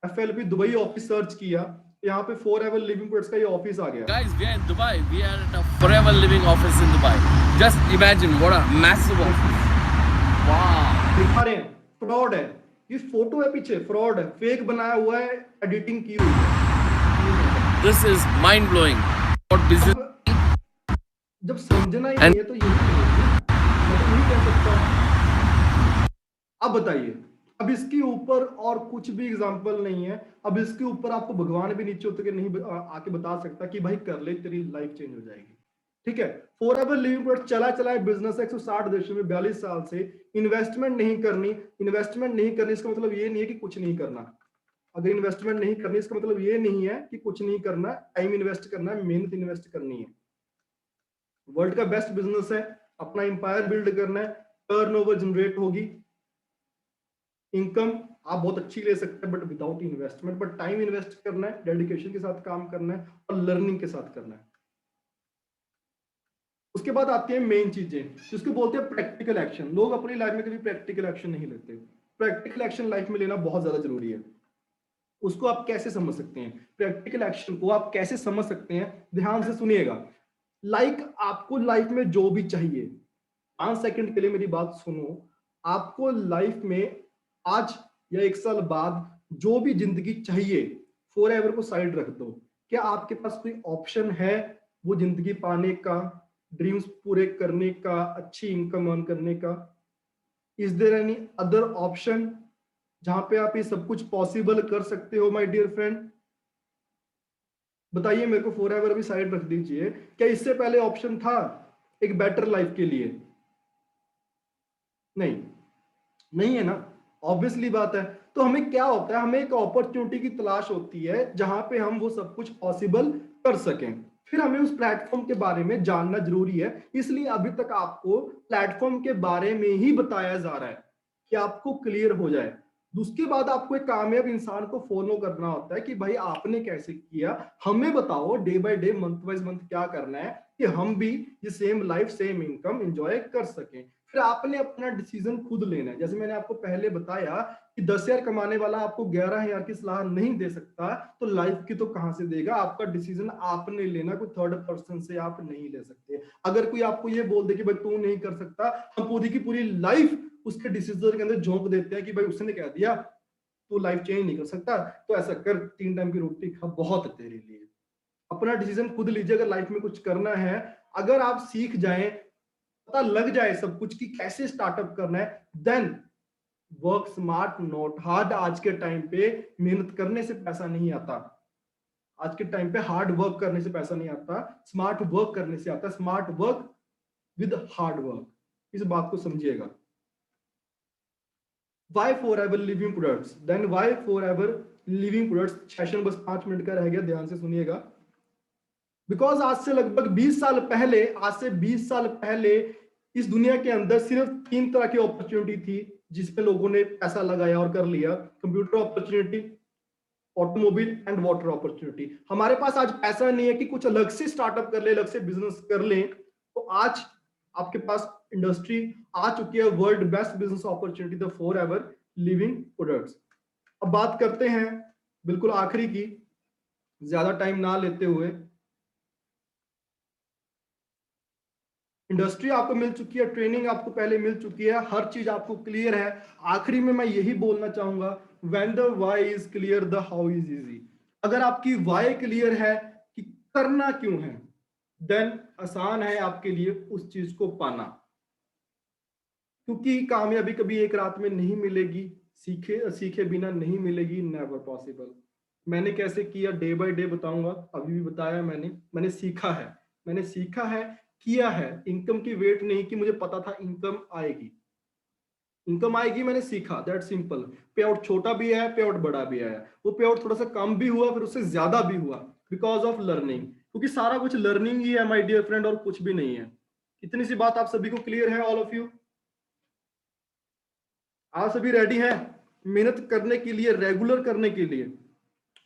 FLP Dubai office search किया, यहाँ पे फॉर एवर लिविंग प्रोडक्ट्स का ये ऑफिस आ गया। Guys, we are in Dubai. We are at a forever living office in Dubai. Just imagine what a massive office. Wow. देख पा रहे हैं? फ्रॉड है। ये फोटो है पीछे, फ्रॉड है, फेक बनाया हुआ है, एडिटिंग की हुई है। This is mind blowing. What business? अब जब समझना ही And नहीं है तो यही करेंगे। मैं तो यही कह सकता हूँ। अब बताइए, अब इसके ऊपर और कुछ भी एग्जांपल नहीं है। अब इसके ऊपर आपको भगवान भी नीचे उतर के नहीं आके बता सकता कि भाई कर ले, तेरी लाइफ चेंज हो जाएगी। ठीक है? फॉर एवर लिविंग प्रोडक्ट चला चला बिजनेस 160 देशों में 42 साल से। इन्वेस्टमेंट नहीं करनी, इन्वेस्टमेंट नहीं करनी इसका मतलब ये नहीं है कि कुछ नहीं करना। अगर इन्वेस्टमेंट नहीं करनी इसका मतलब ये नहीं है कि कुछ नहीं करना। टाइम इन्वेस्ट करना है, मेहनत इन्वेस्ट करनी है। वर्ल्ड का बेस्ट बिजनेस है, अपना इंपायर बिल्ड करना है, टर्नओवर जनरेट होगी, इनकम आप बहुत अच्छी ले सकते हैं but without investment. But time invest करना है, डेडिकेशन के साथ काम करना है और लर्निंग के साथ करना है। उसके बाद आती है मेन चीजें जिसको बोलते हैं प्रैक्टिकल एक्शन। लोग अपनी लाइफ में कभी प्रैक्टिकल एक्शन नहीं लेते। प्रैक्टिकल एक्शन लाइफ में लेना बहुत ज्यादा जरूरी है। उसको आप कैसे समझ सकते हैं? प्रैक्टिकल एक्शन को आप कैसे समझ सकते हैं? ध्यान से सुनिएगा। आपको लाइफ में जो भी चाहिए, 5 सेकंड के लिए मेरी बात सुनो। आपको लाइफ में आज या 1 साल बाद जो भी जिंदगी चाहिए, फॉर एवर को साइड रख दो। क्या आपके पास कोई ऑप्शन है वो जिंदगी पाने का, ड्रीम्स पूरे करने का, अच्छी इनकम अर्न करने का? Is there any other option जहां पे आप ये सब कुछ पॉसिबल कर सकते हो माय डियर फ्रेंड? बताइए मेरे को। फॉर एवर भी साइड रख दीजिए। क्या इससे पहले ऑप्शन था एक बेटर लाइफ के लिए? नहीं, नहीं है ना। ऑब्वियसली बात है। तो हमें क्या होता है, हमें एक अपॉर्चुनिटी की तलाश होती है जहां पे हम वो सब कुछ पॉसिबल कर सकें। फिर हमें उस प्लेटफॉर्म के बारे में जानना जरूरी है। इसलिए अभी तक आपको प्लेटफॉर्म के बारे में ही बताया जा रहा है कि आपको क्लियर हो जाए। उसके बाद आपको एक कामयाब इंसान को फॉलो करना होता है कि भाई आपने कैसे किया, हमें बताओ day by day, month wise month क्या करना है कि हम भी ये same life same income enjoy कर सकें। फिर आपने अपना डिसीजन खुद लेना है। जैसे मैंने आपको पहले बताया कि 10,000 कमाने वाला आपको 11,000 की सलाह नहीं दे सकता, तो लाइफ की तो कहां से देगा? आपका डिसीजन आपने लेना, कोई थर्ड पर्सन से आप नहीं ले सकते। अगर कोई आपको ये बोल दे कि भाई तू नहीं कर सकता, हम पूरी की पूरी लाइफ उसके डिसीजन के अंदर झोंक देते हैं कि भाई उसने कह दिया तू लाइफ चेंज नहीं कर सकता, तो ऐसा कर, 3 टाइम की रोटी खा, बहुत है तेरे लिए। अपना डिसीजन खुद लीजिए अगर लाइफ में कुछ करना है। अगर आप सीख जाएं, पता लग जाए सब कुछ कि कैसे स्टार्टअप करना है, then work smart not hard. आज के टाइम पे मेहनत करने से पैसा नहीं आता। आज के टाइम पे हार्ड वर्क करने से पैसा नहीं आता, स्मार्ट वर्क करने से आता है। Smart work with hard work, इस बात को समझिएगा। Why forever living products, then why forever living products. Session बस 5 मिनट का रह गया, ध्यान से सुनिएगा। बिकॉज आज से लगभग 20 साल पहले, आज से 20 साल पहले इस दुनिया के अंदर सिर्फ 3 तरह की अपॉर्चुनिटी थी जिसपे लोगों ने पैसा लगाया और कर लिया। Computer opportunity, automobile and water opportunity. हमारे पास आज पैसा नहीं है कि कुछ अलग से स्टार्टअप कर ले, अलग से बिजनेस कर ले। तो आज आपके पास इंडस्ट्री आ चुकी है, world best business opportunity, the for ever living products. अब बात करते हैं बिल्कुल आखिरी की, ज्यादा टाइम ना लेते हुए। इंडस्ट्री आपको मिल चुकी है, ट्रेनिंग आपको पहले मिल चुकी है, हर चीज आपको क्लियर है। आखिरी में मैं यही बोलना चाहूंगा, when the why is clear the how is easy. अगर आपकी व्हाई क्लियर है कि करना क्यों है, देन आसान है आपके लिए उस चीज को पाना। क्योंकि कामयाबी कभी एक रात में नहीं मिलेगी, सीखे सीखे बिना नहीं मिलेगी, नेवर पॉसिबल। मैंने कैसे किया डे बाय डे बताऊंगा, अभी भी बताया मैंने सीखा है, मैंने सीखा है, किया है। इनकम की वेट नहीं कि मुझे पता था इनकम आएगी, इनकम आएगी, मैंने सीखा, दैट सिंपल। पे आउट छोटा भी है, पे आउट बड़ा भी आया, वो पे आउट थोड़ा सा कम भी हुआ, फिर उससे ज्यादा भी हुआ, बिकॉज ऑफ लर्निंग। क्योंकि सारा कुछ लर्निंग ही है माय डियर फ्रेंड, और कुछ भी नहीं है। इतनी सी बात आप सभी को क्लियर है, ऑल ऑफ यू? आप सभी रेडी हैं मेहनत करने के लिए, रेगुलर करने के लिए?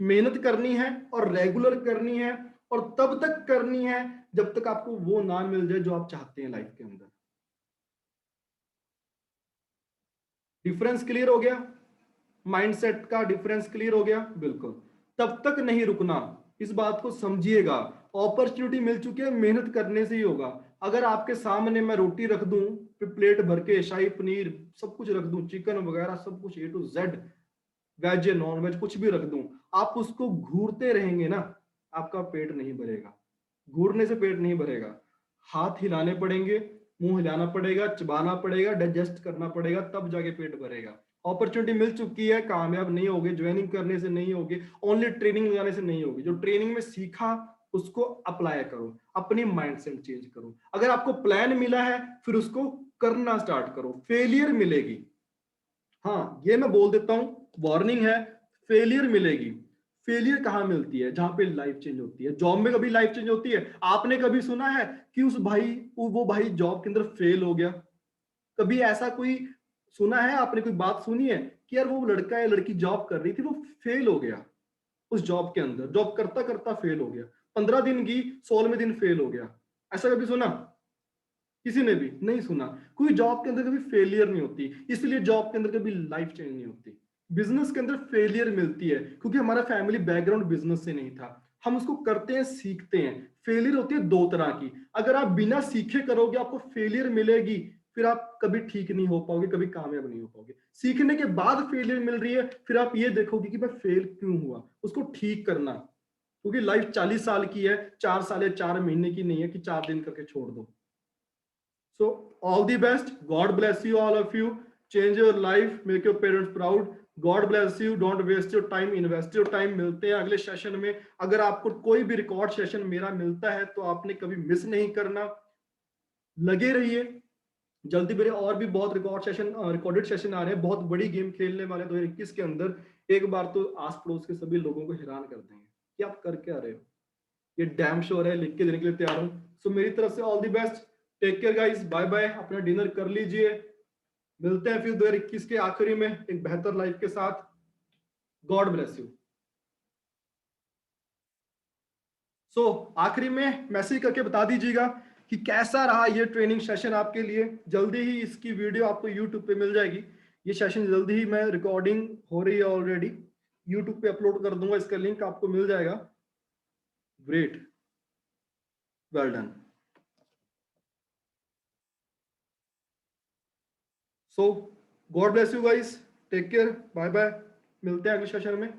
मेहनत करनी है और रेगुलर करनी है, और तब तक करनी है जब तक आपको वो ना मिल जाए जो आप चाहते हैं लाइफ के अंदर। डिफरेंस क्लियर हो गया? माइंडसेट का डिफरेंस क्लियर हो गया? बिल्कुल। तब तक नहीं रुकना, इस बात को समझिएगा। अपॉर्चुनिटी मिल चुकी है, मेहनत करने से ही होगा। अगर आपके सामने मैं रोटी रख दूं, फिर प्लेट भर के शाही पनीर सब कुछ रख दूं, चिकन वगैरह सब कुछ A to Z, veg non veg कुछ भी रख दूं, आप उसको घूरते रहेंगे ना, आपका पेट नहीं भरेगा। घूरने से पेट नहीं भरेगा, हाथ हिलाने पड़ेंगे, मुंह हिलाना पड़ेगा, चबाना पड़ेगा, डाइजेस्ट करना पड़ेगा, तब जाके पेट भरेगा। अपॉर्चुनिटी मिल चुकी है, कामयाब नहीं होगे, ज्वाइनिंग करने से नहीं होगे, ओनली ट्रेनिंग लगाने से नहीं होगी। जो ट्रेनिंग में सीखा उसको अप्लाई करो, अपनी माइंडसेट चेंज करो। अगर आपको प्लान मिला है, फिर उसको करना स्टार्ट करो। फेलियर मिलेगी, हाँ ये मैं बोल देता हूं, वार्निंग है, फेलियर मिलेगी। फेलियर कहाँ मिलती है? जहां पे लाइफ चेंज होती है। जॉब में कभी लाइफ चेंज होती है? आपने कभी सुना है कि वो भाई जॉब के अंदर फेल हो गया? कभी ऐसा कोई सुना है आपने? कोई बात सुनी है कि यार वो लड़का या लड़की जॉब कर रही थी, वो फेल हो गया उस जॉब के अंदर, जॉब करता करता फेल हो गया, 15 दिन की, 16वें दिन फेल हो गया? ऐसा कभी सुना? किसी ने भी नहीं सुना। कोई जॉब के अंदर कभी फेलियर नहीं होती, इसलिए जॉब के अंदर कभी लाइफ चेंज नहीं होती। बिजनेस के अंदर फेलियर मिलती है क्योंकि हमारा फैमिली बैकग्राउंड बिजनेस से नहीं था, हम उसको करते हैं, सीखते हैं। फेलियर होती है 2 तरह की। अगर आप बिना सीखे करोगे, आपको फेलियर मिलेगी, फिर आप कभी ठीक नहीं हो पाओगे, कभी कामयाब नहीं हो पाओगे। सीखने के बाद फेलियर मिल रही है, फिर आप ये देखोगे कि मैं फेल क्यों हुआ, उसको ठीक करना। क्योंकि लाइफ 40 साल की है, 4 साल या 4 महीने की नहीं है कि 4 दिन करके छोड़ दो। So all the best. God bless you, all of you. Change your life. Make your parents proud. God bless you. Don't waste your time. Invest your time. मिलते हैं अगले सेशन में। अगर आपको कोई भी रिकॉर्ड सेशन मेरा मिलता है तो आपने कभी मिस नहीं करना, लगे रहिए। जल्दी मेरे और भी बहुत रिकॉर्ड सेशन, रिकॉर्डेड सेशन आ रहे हैं। बहुत बड़ी गेम खेलने वाले 2021 के अंदर। एक बार तो आस पड़ोस के सभी लोगों को हैरान कर देंगे कि आप कर क्या रहे हो। ये डैम श्योर है, लिख के देने के लिए तैयार हूं। सो मेरी तरफ से all the best, take care guys, bye bye, अपना डिनर कर लीजिए। मिलते हैं फिर 2021 के आखिरी में एक बेहतर लाइफ के साथ। God bless you. सो आखिरी में मैसेज करके बता दीजिएगा कि कैसा रहा ये ट्रेनिंग सेशन आपके लिए। जल्दी ही इसकी वीडियो आपको यूट्यूब पे मिल जाएगी। ये सेशन जल्दी ही, मैं रिकॉर्डिंग हो रही है ऑलरेडी, यूट्यूब पे अपलोड कर दूंगा, इसका लिंक आपको मिल जाएगा। Great, well done. So God bless you guys, take care, bye bye, मिलते हैं अगले सेशन में।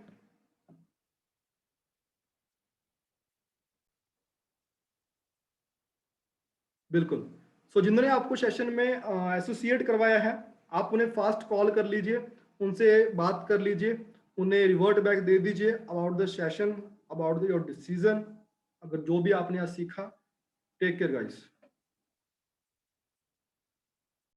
बिल्कुल। सो जिन्होंने आपको सेशन में एसोसिएट करवाया है, आप उन्हें फास्ट कॉल कर लीजिए, उनसे बात कर लीजिए, उन्हें रिवर्ट बैक दे दीजिए about the session, about your decision, अगर जो भी आपने आज सीखा। Take care guys.